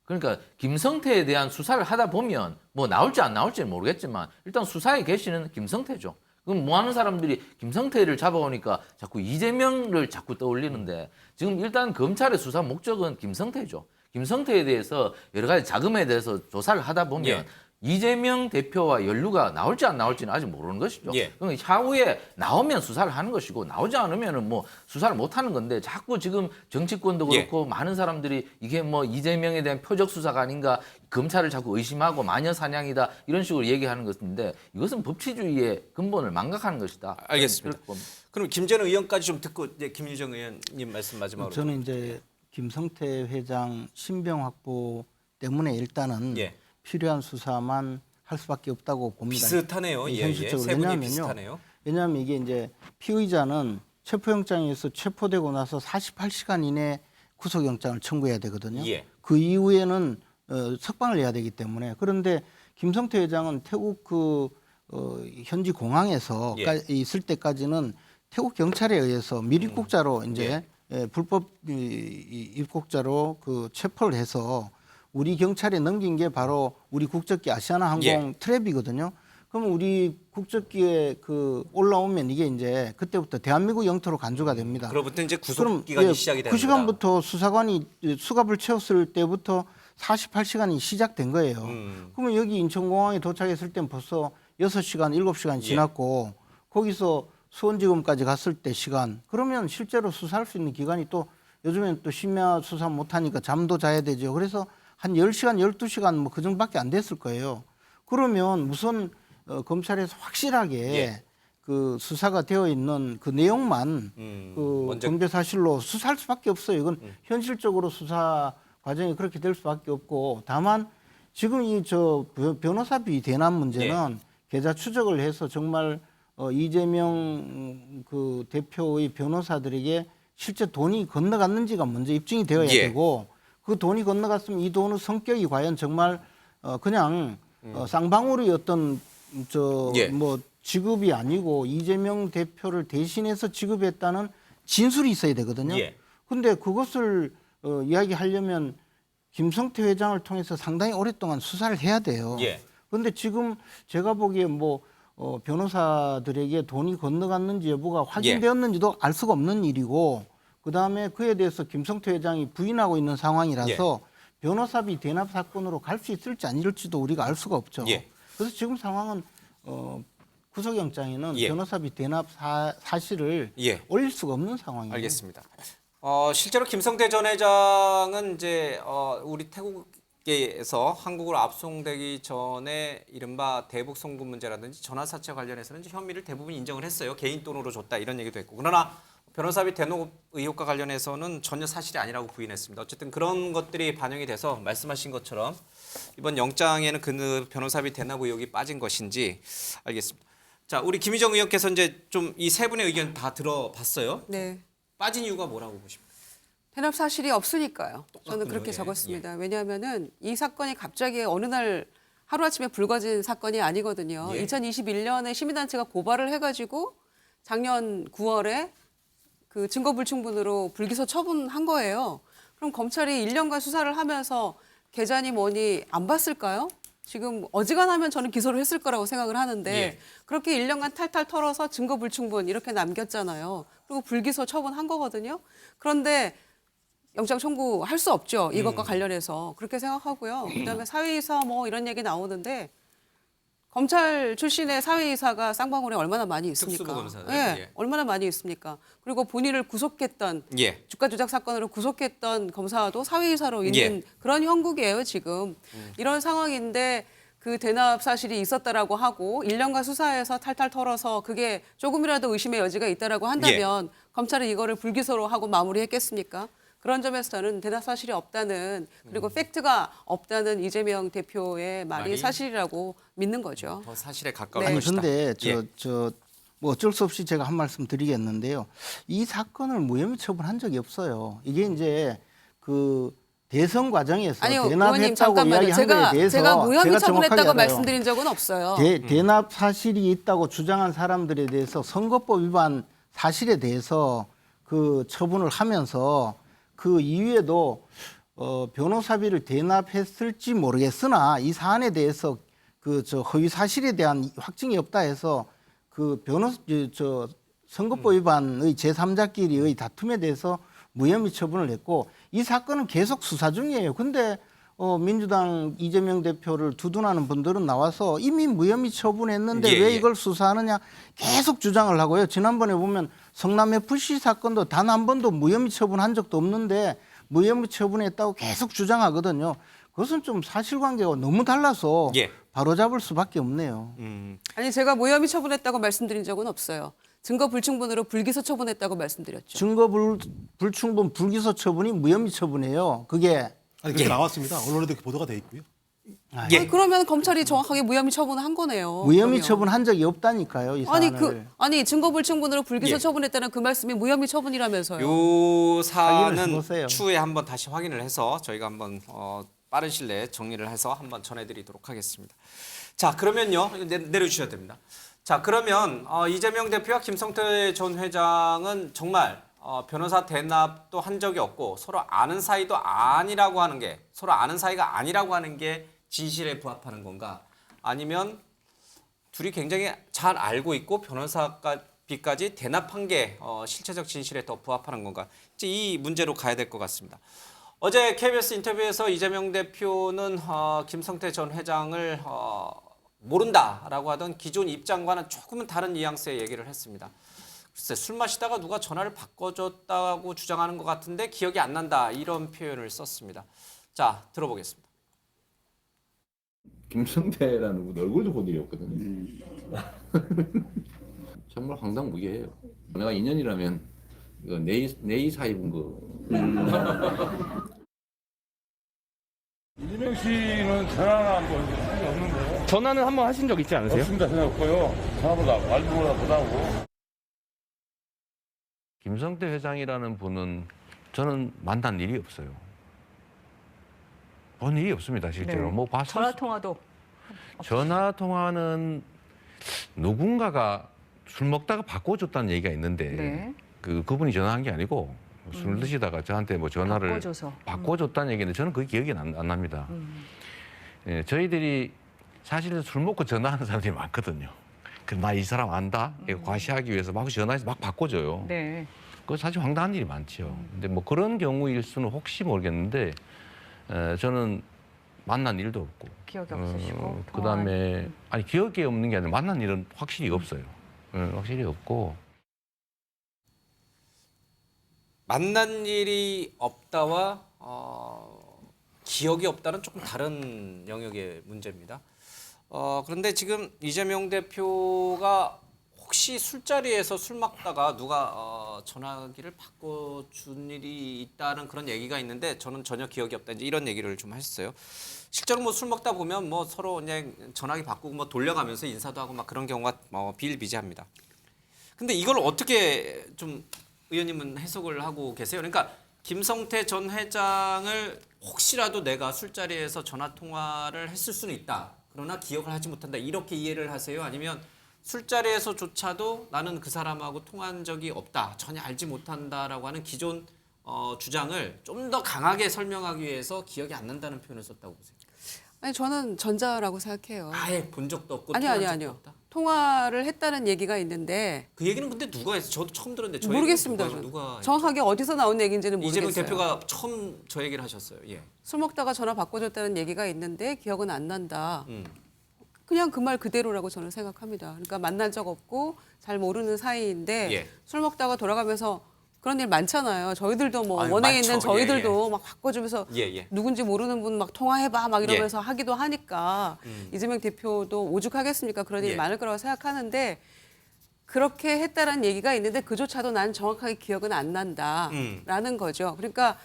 그러니까 김성태에 대한 수사를 하다 보면 뭐 나올지 안 나올지는 모르겠지만 일단 수사에 계시는 김성태죠. 그럼 뭐 하는 사람들이 김성태를 잡아오니까 자꾸 이재명을 자꾸 떠올리는데 지금 일단 검찰의 수사 목적은 김성태죠. 김성태에 대해서 여러 가지 자금에 대해서 조사를 하다 보면 이재명 대표와 연루가 나올지 안 나올지는 아직 모르는 것이죠. 그러니까 향후에 나오면 수사를 하는 것이고 나오지 않으면은 뭐 수사를 못 하는 건데 자꾸 지금 정치권도 그렇고 많은 사람들이 이게 뭐 이재명에 대한 표적 수사가 아닌가 검찰을 자꾸 의심하고 마녀 사냥이다 이런 식으로 얘기하는 것인데 이것은 법치주의의 근본을 망각하는 것이다. 알겠습니다. 그럼 김재현 의원까지 좀 듣고 이제 김유정 의원님 말씀 마지막으로. 저는 이제 김성태 회장 신병 확보 때문에 일단은 필요한 수사만 할 수밖에 없다고 봅니다. 비슷하네요. 현실적으로. 세 분이 비슷하네요. 왜냐하면 이게 이제 피의자는 체포영장에서 체포되고 나서 48시간 이내 구속영장을 청구해야 되거든요. 그 이후에는 석방을 해야 되기 때문에 그런데 김성태 회장은 태국 현지 공항에서 있을 때까지는 태국 경찰에 의해서 밀입국자로 이제 불법 입국자로 체포를 해서 우리 경찰에 넘긴 게 바로 우리 국적기 아시아나 항공 트랩이거든요. 그러면 우리 국적기에 올라오면 이게 이제 그때부터 대한민국 영토로 간주가 됩니다. 그로부터 이제 구속 기간이 시작이 됩니다. 그 시간부터 수사관이 수갑을 채웠을 때부터 48시간이 시작된 거예요. 그러면 여기 인천공항에 도착했을 땐 벌써 6시간, 7시간이 지났고 거기서 수원지검까지 갔을 때 시간 그러면 실제로 수사할 수 있는 기간이 또 요즘엔 또 심야 수사 못하니까 잠도 자야 되죠. 그래서 한 10시간, 12시간 뭐 그 정도밖에 안 됐을 거예요. 그러면 우선 검찰에서 확실하게 그 수사가 되어 있는 그 내용만 범죄 사실로 수사할 수밖에 없어요. 이건 현실적으로 수사 과정이 그렇게 될 수밖에 없고 다만 지금 이 변호사비 대납 문제는 계좌 추적을 해서 정말 이재명 대표의 변호사들에게 실제 돈이 건너갔는지가 먼저 입증이 되어야 되고 그 돈이 건너갔으면 이 돈의 성격이 과연 정말 그냥 쌍방울의 어떤 뭐 지급이 아니고 이재명 대표를 대신해서 지급했다는 진술이 있어야 되거든요. 근데 그것을 이야기하려면 김성태 회장을 통해서 상당히 오랫동안 수사를 해야 돼요. 그런데 지금 제가 보기에 뭐 변호사들에게 돈이 건너갔는지 여부가 확인되었는지도 알 수가 없는 일이고 그다음에 그에 대해서 김성태 회장이 부인하고 있는 상황이라서 변호사비 대납 사건으로 갈 수 있을지 아닐지도 우리가 알 수가 없죠. 그래서 지금 상황은 구속영장에는 변호사비 대납 사실을 올릴 수가 없는 상황이에요. 알겠습니다. 실제로 김성태 전 회장은 이제 우리 태국에서 한국으로 압송되기 전에 이른바 대북 송금 문제라든지 전화사채 관련해서는 혐의를 대부분 인정을 했어요. 개인 돈으로 줬다 이런 얘기도 했고 그러나 변호사비 대납 의혹과 관련해서는 전혀 사실이 아니라고 부인했습니다. 어쨌든 그런 것들이 반영이 돼서 말씀하신 것처럼 이번 영장에는 그 변호사비 대납 의혹이 빠진 것인지 알겠습니다. 자, 우리 김희정 의원께서 이제 좀 이 세 분의 의견 다 들어봤어요. 네. 빠진 이유가 뭐라고 보십니까? 대납 사실이 없으니까요. 저는 그렇게 적었습니다. 왜냐하면은 이 사건이 갑자기 어느 날 하루아침에 불거진 사건이 아니거든요. 2021년에 시민단체가 고발을 해가지고 작년 9월에 그 증거불충분으로 불기소 처분한 거예요. 그럼 검찰이 1년간 수사를 하면서 계좌니 뭐니 안 봤을까요? 지금 어지간하면 저는 기소를 했을 거라고 생각을 하는데 예. 그렇게 1년간 탈탈 털어서 증거 불충분 이렇게 남겼잖아요. 그리고 불기소 처분한 거거든요. 그런데 영장 청구할 수 없죠. 이것과 관련해서 그렇게 생각하고요. 그다음에 사회이사 뭐 이런 얘기 나오는데 검찰 출신의 사회이사가 쌍방울에 얼마나 많이 있습니까? 특수부검사들. 예, 예. 얼마나 많이 있습니까? 그리고 본인을 구속했던 예. 주가 조작 사건으로 구속했던 검사도 사회이사로 있는 예. 그런 형국이에요 지금. 이런 상황인데 그 대납 사실이 있었다라고 하고 1년간 수사해서 탈탈 털어서 그게 조금이라도 의심의 여지가 있다라고 한다면 검찰은 이거를 불기소로 하고 마무리했겠습니까? 그런 점에서 저는 대납 사실이 없다는 그리고 팩트가 없다는 이재명 대표의 말이 사실이라고 믿는 거죠. 더 사실에 가까운 아니 것이다. 근데 예. 뭐 어쩔 수 없이 제가 한 말씀 드리겠는데요. 이 사건을 무혐의 처분한 적이 없어요. 이게 이제 그 대선 과정에서 아니요, 의원님 대납했다고 잠깐만요. 이야기한 거에 대해서 제가 무혐의 제가 정확하게 처분했다고 알아요. 말씀드린 적은 없어요. 대납 사실이 있다고 주장한 사람들에 대해서 선거법 위반 사실에 대해서 그 처분을 하면서 그 이후에도 변호사비를 대납했을지 모르겠으나 이 사안에 대해서 그 허위 사실에 대한 확증이 없다 해서 그 선거법 위반의 제3자끼리의 다툼에 대해서 무혐의 처분을 했고 이 사건은 계속 수사 중이에요. 근데 민주당 이재명 대표를 두둔하는 분들은 나와서 이미 무혐의 처분했는데 왜 이걸 수사하느냐 계속 주장을 하고요. 지난번에 보면 성남 FC 사건도 단 한 번도 무혐의 처분한 적도 없는데 무혐의 처분했다고 계속 주장하거든요. 그것은 좀 사실관계가 너무 달라서 바로잡을 수밖에 없네요. 아니 제가 무혐의 처분했다고 말씀드린 적은 없어요. 증거 불충분으로 불기소 처분했다고 말씀드렸죠. 증거 불충분 불기소 처분이 무혐의 처분이에요. 그게 아니 그렇게 나왔습니다. 언론에도 보도가 돼 있고요. 아니, 그러면 검찰이 정확하게 무혐의 처분을 한 거네요. 무혐의 처분한 적이 없다니까요. 이 사안을. 아니 증거 불충분으로 불기소 처분했다는 그 말씀이 무혐의 처분이라면서요. 요 사안은 해보세요. 추후에 한번 다시 확인을 해서 저희가 한번 빠른 시일 내에 정리를 해서 한번 전해드리도록 하겠습니다. 자 그러면요 내려주셔야 됩니다. 자 그러면 이재명 대표와 김성태 전 회장은 정말 변호사 대납도 한 적이 없고 서로 아는 사이도 아니라고 하는 게 서로 아는 사이가 아니라고 하는 게 진실에 부합하는 건가? 아니면 둘이 굉장히 잘 알고 있고 변호사비까지 대납한 게 실체적 진실에 더 부합하는 건가? 이제 이 문제로 가야 될 것 같습니다. 어제 KBS 인터뷰에서 이재명 대표는 김성태 전 회장을 모른다라고 하던 기존 입장과는 조금은 다른 뉘앙스의 얘기를 했습니다. 글쎄 술 마시다가 누가 전화를 바꿔줬다고 주장하는 것 같은데 기억이 안 난다 이런 표현을 썼습니다. 자 들어보겠습니다. 김성태라는 분 얼굴도 본 일이 없거든요. 정말 황당무계해요. 내가 인연이라면 이거 내 사이 본 거. 이재명 씨는 전화는 한번 없는데요? 전화는 한번 하신 적 있지 않으세요? 없습니다. 전화 없고요. 전화보다 말보다 못하고. 김성태 회장이라는 분은 저는 만난 일이 없어요. 본 일이 없습니다, 실제로. 네. 뭐 봤을 전화 통화도 전화 통화는 누군가가 술 먹다가 바꿔줬다는 얘기가 있는데 네. 그분이 전화한 게 아니고 술 드시다가 저한테 뭐 전화를 바꿔줬다는 얘기인데 저는 그게 기억이 안 납니다. 예, 저희들이 사실은 술 먹고 전화하는 사람들이 많거든요. 나 이 사람 안다? 이거 과시하기 위해서 막 전화해서 막 바꿔줘요. 네. 그거 사실 황당한 일이 많죠. 근데 뭐 그런 경우일 수는 혹시 모르겠는데 저는 만난 일도 없고. 기억이 없으시고. 그다음에 아니 기억이 없는 게 아니라 만난 일은 확실히 없어요. 확실히 없고. 만난 일이 없다와 기억이 없다는 조금 다른 영역의 문제입니다. 그런데 지금 이재명 대표가 혹시 술자리에서 술 먹다가 누가 전화기를 바꿔준 일이 있다는 그런 얘기가 있는데 저는 전혀 기억이 없다. 이제 이런 얘기를 좀 했어요. 실제로 뭐 술 먹다 보면 뭐 서로 그냥 전화기 바꾸고 뭐 돌려가면서 인사도 하고 막 그런 경우가 비일비재합니다. 근데 이걸 어떻게 좀 의원님은 해석을 하고 계세요? 그러니까 김성태 전 회장을 혹시라도 내가 술자리에서 전화 통화를 했을 수는 있다. 그러나 기억을 하지 못한다. 이렇게 이해를 하세요? 아니면 술자리에서조차도 나는 그 사람하고 통화한 적이 없다. 전혀 알지 못한다라고 하는 기존 주장을 좀 더 강하게 설명하기 위해서 기억이 안 난다는 표현을 썼다고 보세요? 아니 저는 전자라고 생각해요. 아예 본 적도 없고 아니요. 통화를 했다는 얘기가 있는데 그 얘기는 근데 누가 했어요? 저도 처음 들었는데 저 모르겠습니다. 얘기는 누가 정확하게 어디서 나온 얘기인지는 모르겠어요. 이재명 대표가 처음 저 얘기를 하셨어요. 예. 술 먹다가 전화 바꿔줬다는 얘기가 있는데 기억은 안 난다. 그냥 그 말 그대로라고 저는 생각합니다. 그러니까 만난 적 없고 잘 모르는 사이인데 예. 술 먹다가 돌아가면서 그런 일 많잖아요. 저희들도 뭐 아유, 원행에 많죠. 있는 저희들도 예. 막 바꿔주면서 예. 누군지 모르는 분 막 통화해봐 막 이러면서 하기도 하니까 이재명 대표도 오죽하겠습니까? 그런 일이 예. 많을 거라고 생각하는데 그렇게 했다는 얘기가 있는데 그조차도 난 정확하게 기억은 안 난다라는 거죠. 그러니까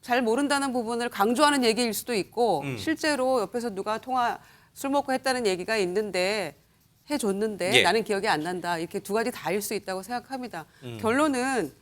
잘 모른다는 부분을 강조하는 얘기일 수도 있고 실제로 옆에서 누가 술 먹고 했다는 얘기가 있는데 해줬는데 예. 나는 기억이 안 난다. 이렇게 두 가지 다일 수 있다고 생각합니다. 결론은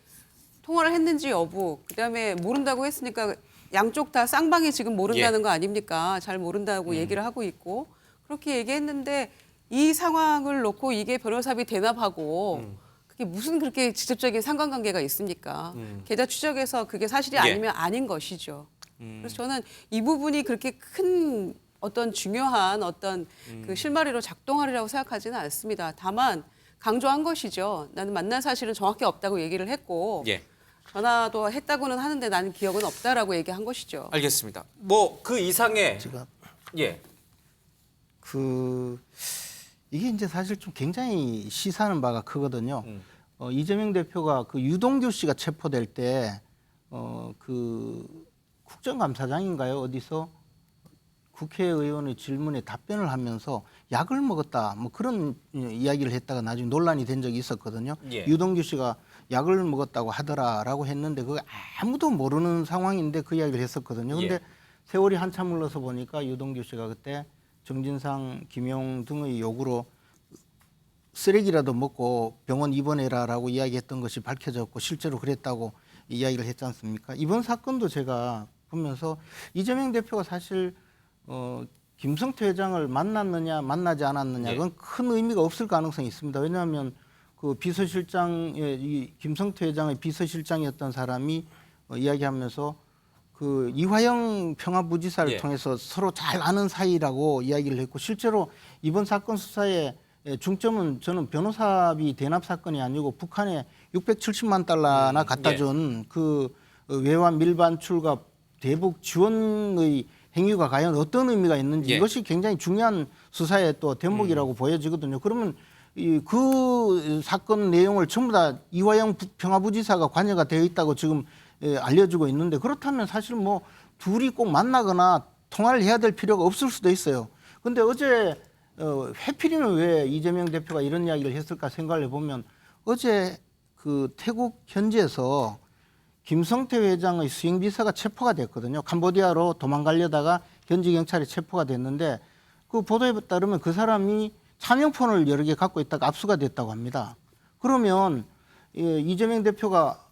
통화를 했는지 여부, 그다음에 모른다고 했으니까 양쪽 다 쌍방이 지금 모른다는 거 아닙니까? 잘 모른다고 얘기를 하고 있고 그렇게 얘기했는데 이 상황을 놓고 이게 변호사비 대납하고 그게 무슨 그렇게 직접적인 상관관계가 있습니까? 계좌 추적에서 그게 사실이 아니면 아닌 것이죠. 그래서 저는 이 부분이 그렇게 큰 어떤 중요한 어떤 그 실마리로 작동하리라고 생각하지는 않습니다. 다만 강조한 것이죠. 나는 만난 사실은 정확히 없다고 얘기를 했고 전화도 했다고는 하는데 나는 기억은 없다라고 얘기한 것이죠. 알겠습니다. 뭐 그 이상의 제가 이게 이제 사실 좀 굉장히 시사하는 바가 크거든요. 이재명 대표가 그 유동규 씨가 체포될 때 그 국정감사장인가요? 어디서 국회의원의 질문에 답변을 하면서 약을 먹었다 뭐 그런 이야기를 했다가 나중에 논란이 된 적이 있었거든요. 유동규 씨가 약을 먹었다고 하더라라고 했는데 그게 아무도 모르는 상황인데 그 이야기를 했었거든요. 근데 세월이 한참 흘러서 보니까 유동규 씨가 그때 정진상, 김용 등의 요구로 쓰레기라도 먹고 병원 입원해라라고 이야기했던 것이 밝혀졌고 실제로 그랬다고 이야기를 했지 않습니까? 이번 사건도 제가 보면서 이재명 대표가 사실 김성태 회장을 만났느냐 만나지 않았느냐 그건 큰 의미가 없을 가능성이 있습니다. 왜냐하면 그 비서실장의 이 김성태 회장의 비서실장이었던 사람이 이야기하면서 그 이화영 평화부지사를 통해서 서로 잘 아는 사이라고 이야기를 했고 실제로 이번 사건 수사의 중점은 저는 변호사비 대납 사건이 아니고 북한에 670만 달러나 갖다 준 그 외환 밀반출과 대북 지원의 행위가 과연 어떤 의미가 있는지 이것이 굉장히 중요한 수사의 또 대목이라고 보여지거든요. 그러면 그 사건 내용을 전부 다 이화영 평화부지사가 관여가 되어 있다고 지금 알려지고 있는데 그렇다면 사실 뭐 둘이 꼭 만나거나 통화를 해야 될 필요가 없을 수도 있어요. 근데 어제 해필이면 왜 이재명 대표가 이런 이야기를 했을까 생각을 해보면 어제 그 태국 현지에서 김성태 회장의 수행비서가 체포가 됐거든요. 캄보디아로 도망가려다가 현지 경찰에 체포가 됐는데 그 보도에 따르면 그 사람이 차명폰을 여러 개 갖고 있다가 압수가 됐다고 합니다. 그러면 이재명 대표가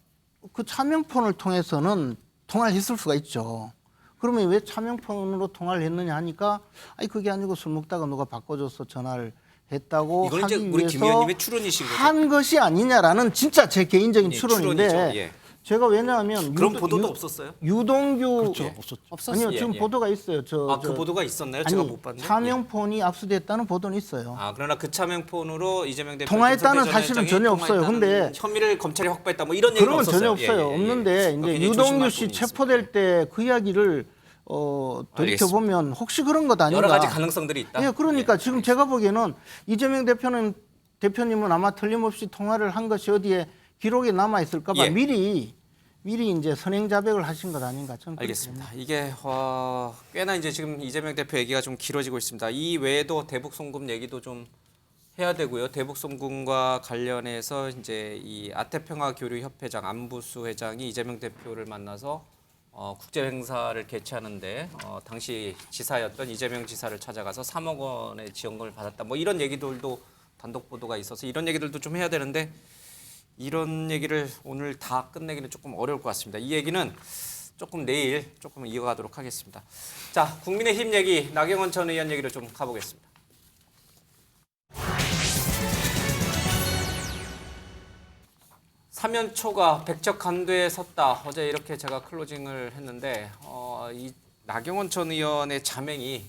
그 차명폰을 통해서는 통화를 했을 수가 있죠. 그러면 왜 차명폰으로 통화를 했느냐 하니까 아니 그게 아니고 술 먹다가 누가 바꿔줘서 전화를 했다고 이건 하기 이제 우리 김 위해서 의원님의 추론이신 거죠? 한 것이 아니냐라는 진짜 제 개인적인 추론인데 추론이죠. 제가 왜냐하면 그런 보도도 없었어요? 유동규 없었어요. 아니요 지금 보도가 있어요. 그 보도가 있었나요? 제가 못 봤는데. 차명폰이 압수됐다는 보도는 있어요. 그러나 그 차명폰으로 이재명 대표 통화했다는 사실은 전혀 없어요. 근데 혐의를 검찰이 확보했다 뭐 이런 얘기가 그런 건 없었어요. 전혀 없어요. 없는데 이제 유동규 씨 체포될 때 그 이야기를 돌이켜 보면 혹시 그런 것 아닌가? 여러 가지 가능성들이 있다. 예, 그러니까 지금 제가 보기에는 이재명 대표님은 아마 틀림없이 통화를 한 것이 어디에 기록에 남아 있을까봐 미리 이제 선행 자백을 하신 것 아닌가 저는 알겠습니다. 이게 꽤나 이제 지금 이재명 대표 얘기가 좀 길어지고 있습니다. 이 외에도 대북 송금 얘기도 좀 해야 되고요. 대북 송금과 관련해서 이제 이 아태평화교류협회장 안부수 회장이 이재명 대표를 만나서 국제 행사를 개최하는데 당시 지사였던 이재명 지사를 찾아가서 3억 원의 지원금을 받았다. 뭐 이런 얘기들도 단독 보도가 있어서 이런 얘기들도 좀 해야 되는데 이런 얘기를 오늘 다 끝내기는 조금 어려울 것 같습니다. 이 얘기는 조금 내일 조금 이어가도록 하겠습니다. 자, 국민의힘 얘기 나경원 전 의원 얘기를 좀 가보겠습니다. 사면초가 백척간도에 섰다. 어제 이렇게 제가 클로징을 했는데 이 나경원 전 의원의 자맹이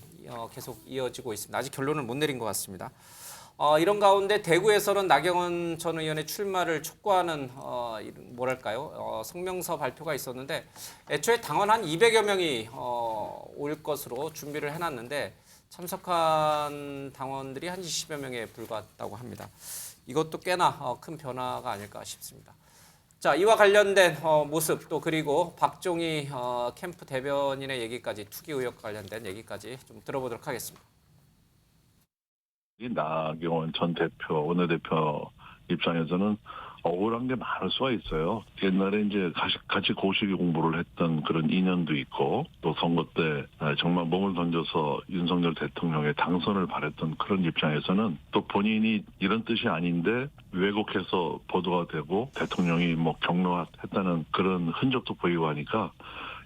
계속 이어지고 있습니다. 아직 결론을 못 내린 것 같습니다. 이런 가운데 대구에서는 나경원 전 의원의 출마를 촉구하는 뭐랄까요? 성명서 발표가 있었는데 애초에 당원 한 200여 명이 올 것으로 준비를 해놨는데 참석한 당원들이 한 20여 명에 불과했다고 합니다. 이것도 꽤나 큰 변화가 아닐까 싶습니다. 자, 이와 관련된 모습 또 그리고 박종희 캠프 대변인의 얘기까지 투기 의혹 관련된 얘기까지 좀 들어보도록 하겠습니다. 이 나경원 전 대표, 원내대표 입장에서는 억울한 게 많을 수가 있어요. 옛날에 이제 같이 고시기 공부를 했던 그런 인연도 있고 또 선거 때 정말 몸을 던져서 윤석열 대통령의 당선을 바랬던 그런 입장에서는 또 본인이 이런 뜻이 아닌데 왜곡해서 보도가 되고 대통령이 뭐 격려했다는 그런 흔적도 보이고 하니까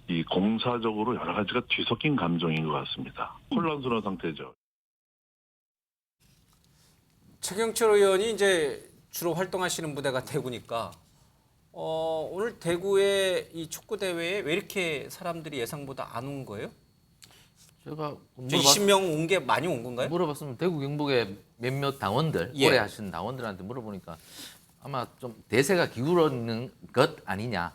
이 공사적으로 여러 가지가 뒤섞인 감정인 것 같습니다. 혼란스러운 상태죠. 최경철 의원이 이제 주로 활동하시는 부대가 대구니까 오늘 대구의 이 축구 대회에 왜 이렇게 사람들이 예상보다 안 온 거예요? 제가 20명 온 게 많이 온 건가요? 물어봤으면 대구 경북의 몇몇 당원들 예. 오래 하신 당원들한테 물어보니까 아마 좀 대세가 기울어있는 것 아니냐.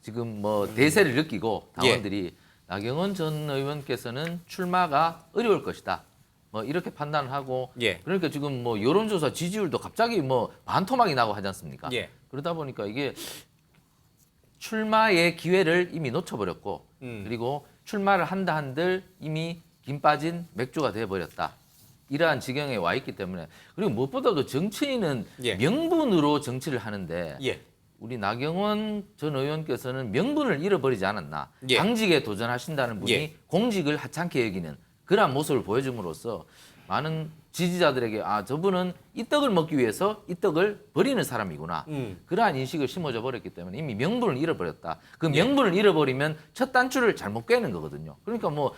지금 뭐 대세를 느끼고 당원들이 나경원 전 의원께서는 출마가 어려울 것이다. 뭐 이렇게 판단을 하고 그러니까 지금 뭐 여론조사 지지율도 갑자기 뭐 반토막이 나고 하지 않습니까? 그러다 보니까 이게 출마의 기회를 이미 놓쳐버렸고 그리고 출마를 한다 한들 이미 김 빠진 맥주가 돼버렸다. 이러한 지경에 와 있기 때문에 그리고 무엇보다도 정치인은 명분으로 정치를 하는데 우리 나경원 전 의원께서는 명분을 잃어버리지 않았나. 당직에 도전하신다는 분이 공직을 하찮게 여기는 그러한 모습을 보여줌으로써 많은 지지자들에게 저분은 이 떡을 먹기 위해서 이 떡을 버리는 사람이구나. 그러한 인식을 심어져 버렸기 때문에 이미 명분을 잃어버렸다. 그 명분을 잃어버리면 첫 단추를 잘못 깨는 거거든요. 그러니까 뭐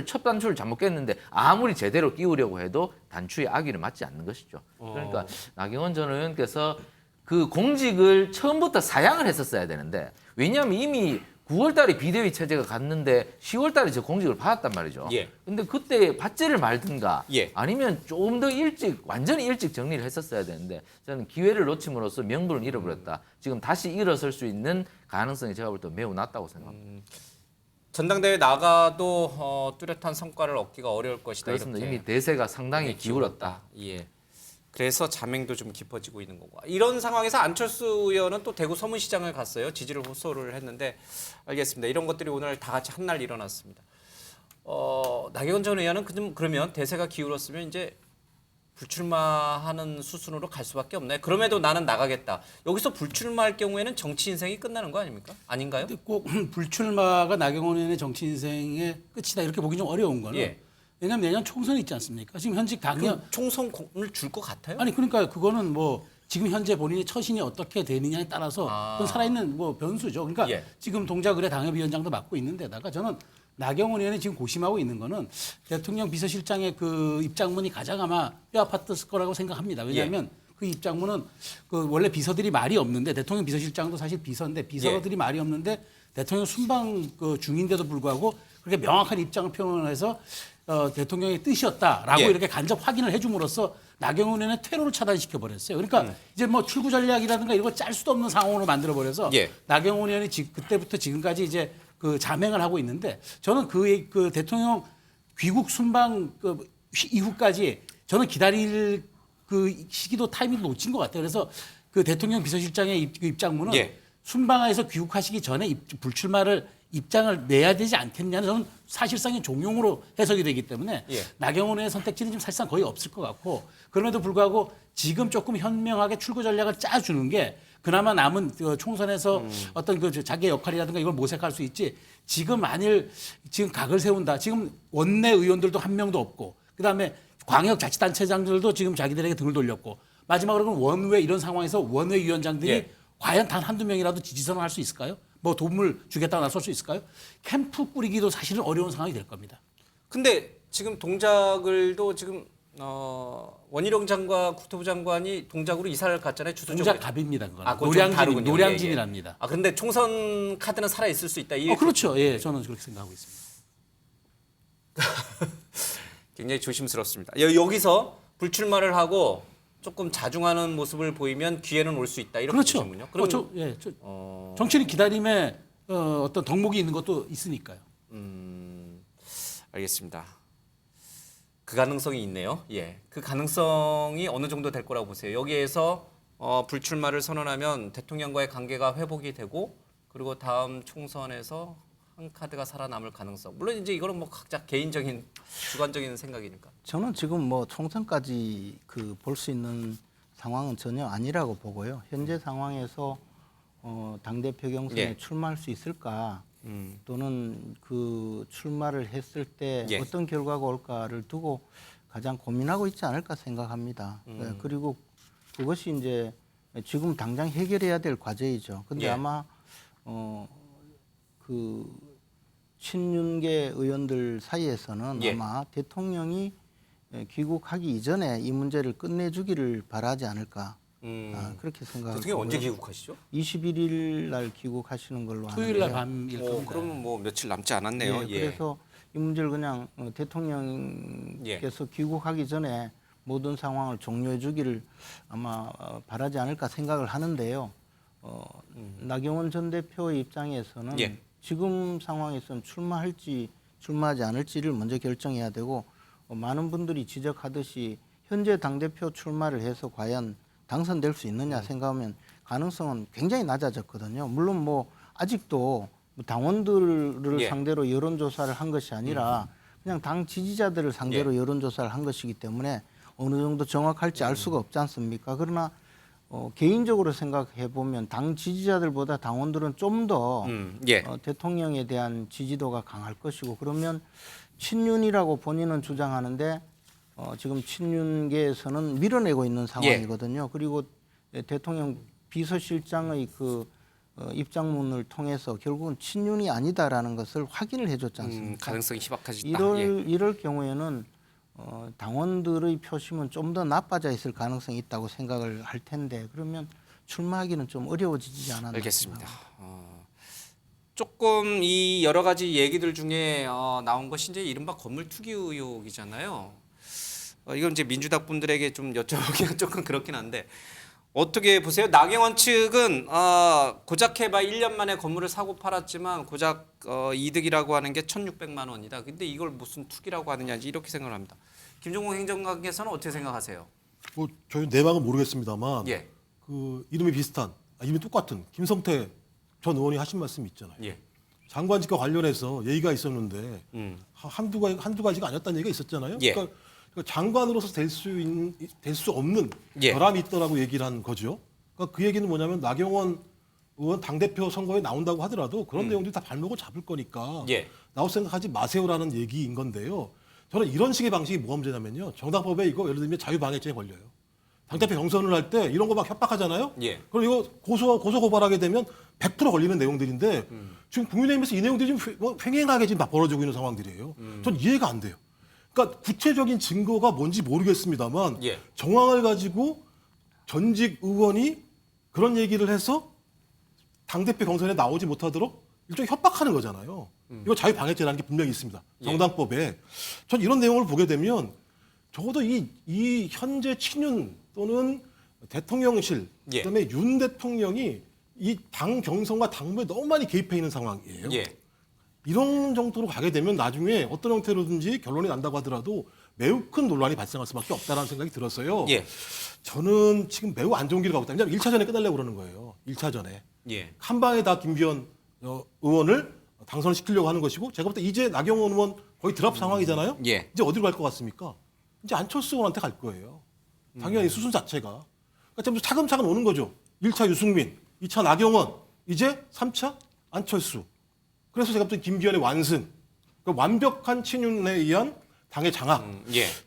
첫 단추를 잘못 깼는데 아무리 제대로 끼우려고 해도 단추의 아귀를 맞지 않는 것이죠. 그러니까 나경원 전 의원께서 그 공직을 처음부터 사양을 했었어야 되는데 왜냐하면 이미 9월 달에 비대위 체제가 갔는데 10월 달에 저 공직을 받았단 말이죠. 근데 그때 받지를 말든가 아니면 조금 더 일찍 완전히 일찍 정리를 했었어야 되는데 저는 기회를 놓침으로써 명분을 잃어버렸다. 지금 다시 일어설 수 있는 가능성이 제가 볼 때 매우 낮다고 생각합니다. 전당대회 나가도 뚜렷한 성과를 얻기가 어려울 것이다. 그렇습니다. 이렇게. 이미 대세가 상당히 기울었다. 그래서 자맹도 좀 깊어지고 있는 거고. 이런 상황에서 안철수 의원은 또 대구 서문시장을 갔어요. 지지를 호소를 했는데 알겠습니다. 이런 것들이 오늘 다 같이 한날 일어났습니다. 나경원 전 의원은 그러면 대세가 기울었으면 이제 불출마하는 수순으로 갈 수밖에 없네. 그럼에도 나는 나가겠다. 여기서 불출마할 경우에는 정치 인생이 끝나는 거 아닙니까? 아닌가요? 근데 꼭 불출마가 나경원 의원의 정치 인생의 끝이다 이렇게 보기 좀 어려운 거는 왜냐하면 내년 총선이 있지 않습니까? 지금 현직 당연 총선을 줄 것 같아요? 아니 그러니까 그거는 뭐 지금 현재 본인의 처신이 어떻게 되느냐에 따라서 그건 살아있는 뭐 변수죠. 그러니까 지금 동작을의 당협위원장도 맡고 있는데다가 저는 나경원 의원이 지금 고심하고 있는 거는 대통령 비서실장의 그 입장문이 가장 아마 뼈아팠을 거라고 생각합니다. 왜냐하면 그 입장문은 그 원래 비서들이 말이 없는데 대통령 비서실장도 사실 비서인데 비서들이 말이 없는데 대통령 순방 그 중인데도 불구하고 그렇게 명확한 입장을 표현해서 대통령의 뜻이었다라고 이렇게 간접 확인을 해줌으로써 나경원 의원의 퇴로를 차단시켜 버렸어요. 그러니까 이제 뭐 출구 전략이라든가 이런 거 짤 수도 없는 상황으로 만들어 버려서 나경원 의원이 그때부터 지금까지 이제 그 자맹을 하고 있는데 저는 그 대통령 귀국 순방 그 이후까지 저는 기다릴 그 시기도 타이밍도 놓친 것 같아요. 그래서 그 대통령 비서실장의 입장문은 순방에서 귀국하시기 전에 불출마를 입장을 내야 되지 않겠냐는 저는 사실상의 종용으로 해석이 되기 때문에 나경원 의원의 선택지는 지금 사실상 거의 없을 것 같고 그럼에도 불구하고 지금 조금 현명하게 출구 전략을 짜주는 게 그나마 남은 총선에서 어떤 그 자기의 역할이라든가 이걸 모색할 수 있지 지금 만일 지금 각을 세운다. 지금 원내 의원들도 한 명도 없고 그다음에 광역자치단체장들도 지금 자기들에게 등을 돌렸고 마지막으로는 원외 이런 상황에서 원외 위원장들이 과연 단 한두 명이라도 지지선을 할 수 있을까요? 뭐 도움을 주겠다고 나설 수 있을까요? 캠프 꾸리기도 사실은 어려운 상황이 될 겁니다. 근데 지금 동작을도 지금 원희룡 장관, 국토부 장관이 동작으로 이사를 갔잖아요. 주소적으로. 동작갑입니다. 그거는. 그건 좀 다르군요. 노량진이랍니다. 아 그런데 총선 카드는 살아 있을 수 있다. 그렇죠. 예, 저는 그렇게 생각하고 있습니다. 굉장히 조심스럽습니다. 여기서 불출마를 하고 조금 자중하는 모습을 보이면 기회는 올 수 있다. 이렇게 그렇죠. 보시는군요. 그럼 정치인 기다림에 어떤 덕목이 있는 것도 있으니까요. 알겠습니다. 그 가능성이 있네요. 예, 그 가능성이 어느 정도 될 거라고 보세요. 여기에서 불출마를 선언하면 대통령과의 관계가 회복이 되고 그리고 다음 총선에서 한 카드가 살아남을 가능성. 물론 이제 이거는 뭐 각자 개인적인 주관적인 생각이니까. 저는 지금 뭐 총선까지 볼 수 있는 상황은 전혀 아니라고 보고요. 현재 상황에서 당대표 경선에 출마할 수 있을까? 또는 그 출마를 했을 때 어떤 결과가 올까를 두고 가장 고민하고 있지 않을까 생각합니다. 그리고 그것이 이제 지금 당장 해결해야 될 과제이죠. 근데 아마 그 친윤계 의원들 사이에서는 아마 대통령이 귀국하기 이전에 이 문제를 끝내주기를 바라지 않을까. 그렇게 생각합니다. 대통령 언제 귀국하시죠? 21일 날 귀국하시는 걸로 아는데요. 토요일 날 밤일 겁니다. 그러면 뭐 며칠 남지 않았네요. 그래서 이 문제를 그냥 대통령께서 귀국하기 전에 모든 상황을 종료해 주기를 아마 바라지 않을까 생각을 하는데요. 나경원 전 대표의 입장에서는 지금 상황에서는 출마할지 출마하지 않을지를 먼저 결정해야 되고 많은 분들이 지적하듯이 현재 당대표 출마를 해서 과연 당선될 수 있느냐 생각하면 가능성은 굉장히 낮아졌거든요. 물론 뭐 아직도 당원들을 상대로 여론조사를 한 것이 아니라 그냥 당 지지자들을 상대로 여론조사를 한 것이기 때문에 어느 정도 정확할지 알 수가 없지 않습니까? 그러나 개인적으로 생각해 보면 당 지지자들보다 당원들은 좀 더 대통령에 대한 지지도가 강할 것이고 그러면 친윤이라고 본인은 주장하는데 지금 친윤계에서는 밀어내고 있는 상황이거든요. 그리고 대통령 비서실장의 입장문을 통해서 결국은 친윤이 아니다라는 것을 확인을 해줬지 않습니까? 가능성이 희박하지 있다. 이럴 경우에는 당원들의 표심은 좀 더 나빠져 있을 가능성이 있다고 생각을 할 텐데 그러면 출마하기는 좀 어려워지지 않았나. 알겠습니다. 조금 이 여러 가지 얘기들 중에 나온 것이 이제 이른바 건물 투기 의혹이잖아요. 이건 이제 민주당 분들에게 좀 여쭤보기가 조금 그렇긴 한데 어떻게 보세요? 나경원 측은 고작 해봐 1년 만에 건물을 사고 팔았지만 고작 이득이라고 하는 게 1,600만 원이다. 근데 이걸 무슨 투기라고 하느냐 이렇게 생각을 합니다. 김종국 행정관께서는 어떻게 생각하세요? 뭐 저희 내막은 모르겠습니다만 그 이름이 비슷한 이름이 똑같은 김성태 전 의원이 하신 말씀이 있잖아요. 장관직과 관련해서 얘기가 있었는데 한두 가지가 아니었다는 얘기가 있었잖아요. 그러니까 장관으로서 될 수 없는 결함이 있더라고 얘기를 한 거죠. 그러니까 그 얘기는 뭐냐면 나경원 의원 당대표 선거에 나온다고 하더라도 그런 내용들이 다 발목을 잡을 거니까 나올 생각하지 마세요라는 얘기인 건데요. 저는 이런 식의 방식이 뭐가 문제냐면요. 정당법에 이거 예를 들면 자유방해죄에 걸려요. 당대표 경선을 할 때 이런 거 막 협박하잖아요. 그럼 이거 고소 고발하게 되면 100% 걸리는 내용들인데 지금 국민의힘에서 이 내용들이 좀 횡행하게 지금 막 벌어지고 있는 상황들이에요. 전 이해가 안 돼요. 그러니까 구체적인 증거가 뭔지 모르겠습니다만 정황을 가지고 전직 의원이 그런 얘기를 해서 당대표 경선에 나오지 못하도록 일종의 협박하는 거잖아요. 이거 자유방해죄라는 게 분명히 있습니다. 정당법에. 전 이런 내용을 보게 되면 적어도 이 현재 친윤 또는 대통령실 그다음에 윤 대통령이 이 당 경선과 당무에 너무 많이 개입해 있는 상황이에요. 이런 정도로 가게 되면 나중에 어떤 형태로든지 결론이 난다고 하더라도 매우 큰 논란이 발생할 수밖에 없다는 생각이 들었어요. 저는 지금 매우 안 좋은 길을 가고 있다. 왜냐하면 1차전에 끝내려고 그러는 거예요. 1차전에. 한 방에 다 김기현 의원을 당선시키려고 하는 것이고 제가 볼 때 이제 나경원 의원 거의 드랍 상황이잖아요. 이제 어디로 갈 것 같습니까? 이제 안철수 의원한테 갈 거예요. 당연히 수순 자체가. 그러니까 차근차근 오는 거죠. 1차 유승민, 2차 나경원, 이제 3차 안철수. 그래서 제가 볼 때 김기현의 완승. 그러니까 완벽한 친윤에 의한 당의 장악.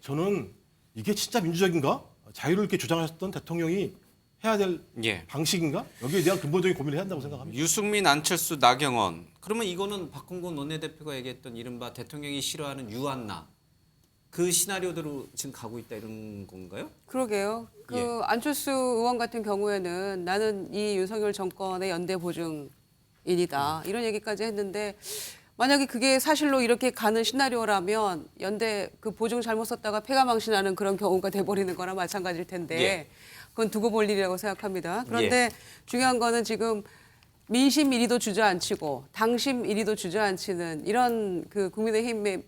저는 이게 진짜 민주적인가? 자유를 이렇게 주장하셨던 대통령이 해야 될 방식인가? 여기에 대한 근본적인 고민을 해야 한다고 생각합니다. 유승민, 안철수, 나경원. 그러면 이거는 박홍근 원내대표가 얘기했던 이른바 대통령이 싫어하는 유한나. 그 시나리오대로 지금 가고 있다 이런 건가요? 그러게요. 그 안철수 의원 같은 경우에는 나는 이 윤석열 정권의 연대 보증인이다 이런 얘기까지 했는데 만약에 그게 사실로 이렇게 가는 시나리오라면 연대 그 보증 잘못 썼다가 폐가망신하는 그런 경우가 돼버리는 거나 마찬가지일 텐데 그건 두고 볼 일이라고 생각합니다. 그런데 중요한 거는 지금 민심 1위도 주저앉히고 당심 1위도 주저앉히는 이런 그 국민의힘의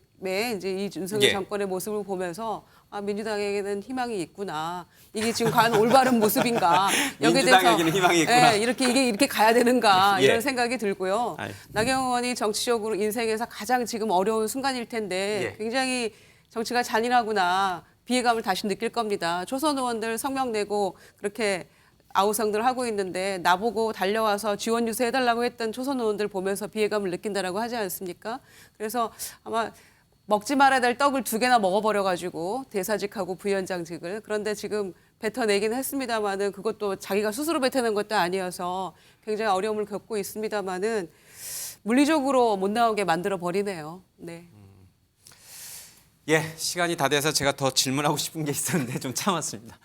이제 이 윤석열 정권의 모습을 보면서 아, 민주당에게는 희망이 있구나. 이게 지금 과연 올바른 모습인가? 여기에 민주당에게는 희망이 있구나. 이게 이렇게 가야 되는가 이런 생각이 들고요. 나경원 의원이 정치적으로 인생에서 가장 지금 어려운 순간일 텐데 굉장히 정치가 잔인하구나. 비애감을 다시 느낄 겁니다. 초선 의원들 성명 내고 그렇게 아우성들 하고 있는데 나보고 달려와서 지원 유세해달라고 했던 초선 의원들 보면서 비애감을 느낀다라고 하지 않습니까? 그래서 아마 먹지 말아야 될 떡을 2개나 먹어버려가지고 대사직하고 부위원장직을 그런데 지금 뱉어내기는 했습니다마는 그것도 자기가 스스로 뱉어낸 것도 아니어서 굉장히 어려움을 겪고 있습니다마는 물리적으로 못 나오게 만들어 버리네요. 네. 시간이 다 돼서 제가 더 질문하고 싶은 게 있었는데 좀 참았습니다.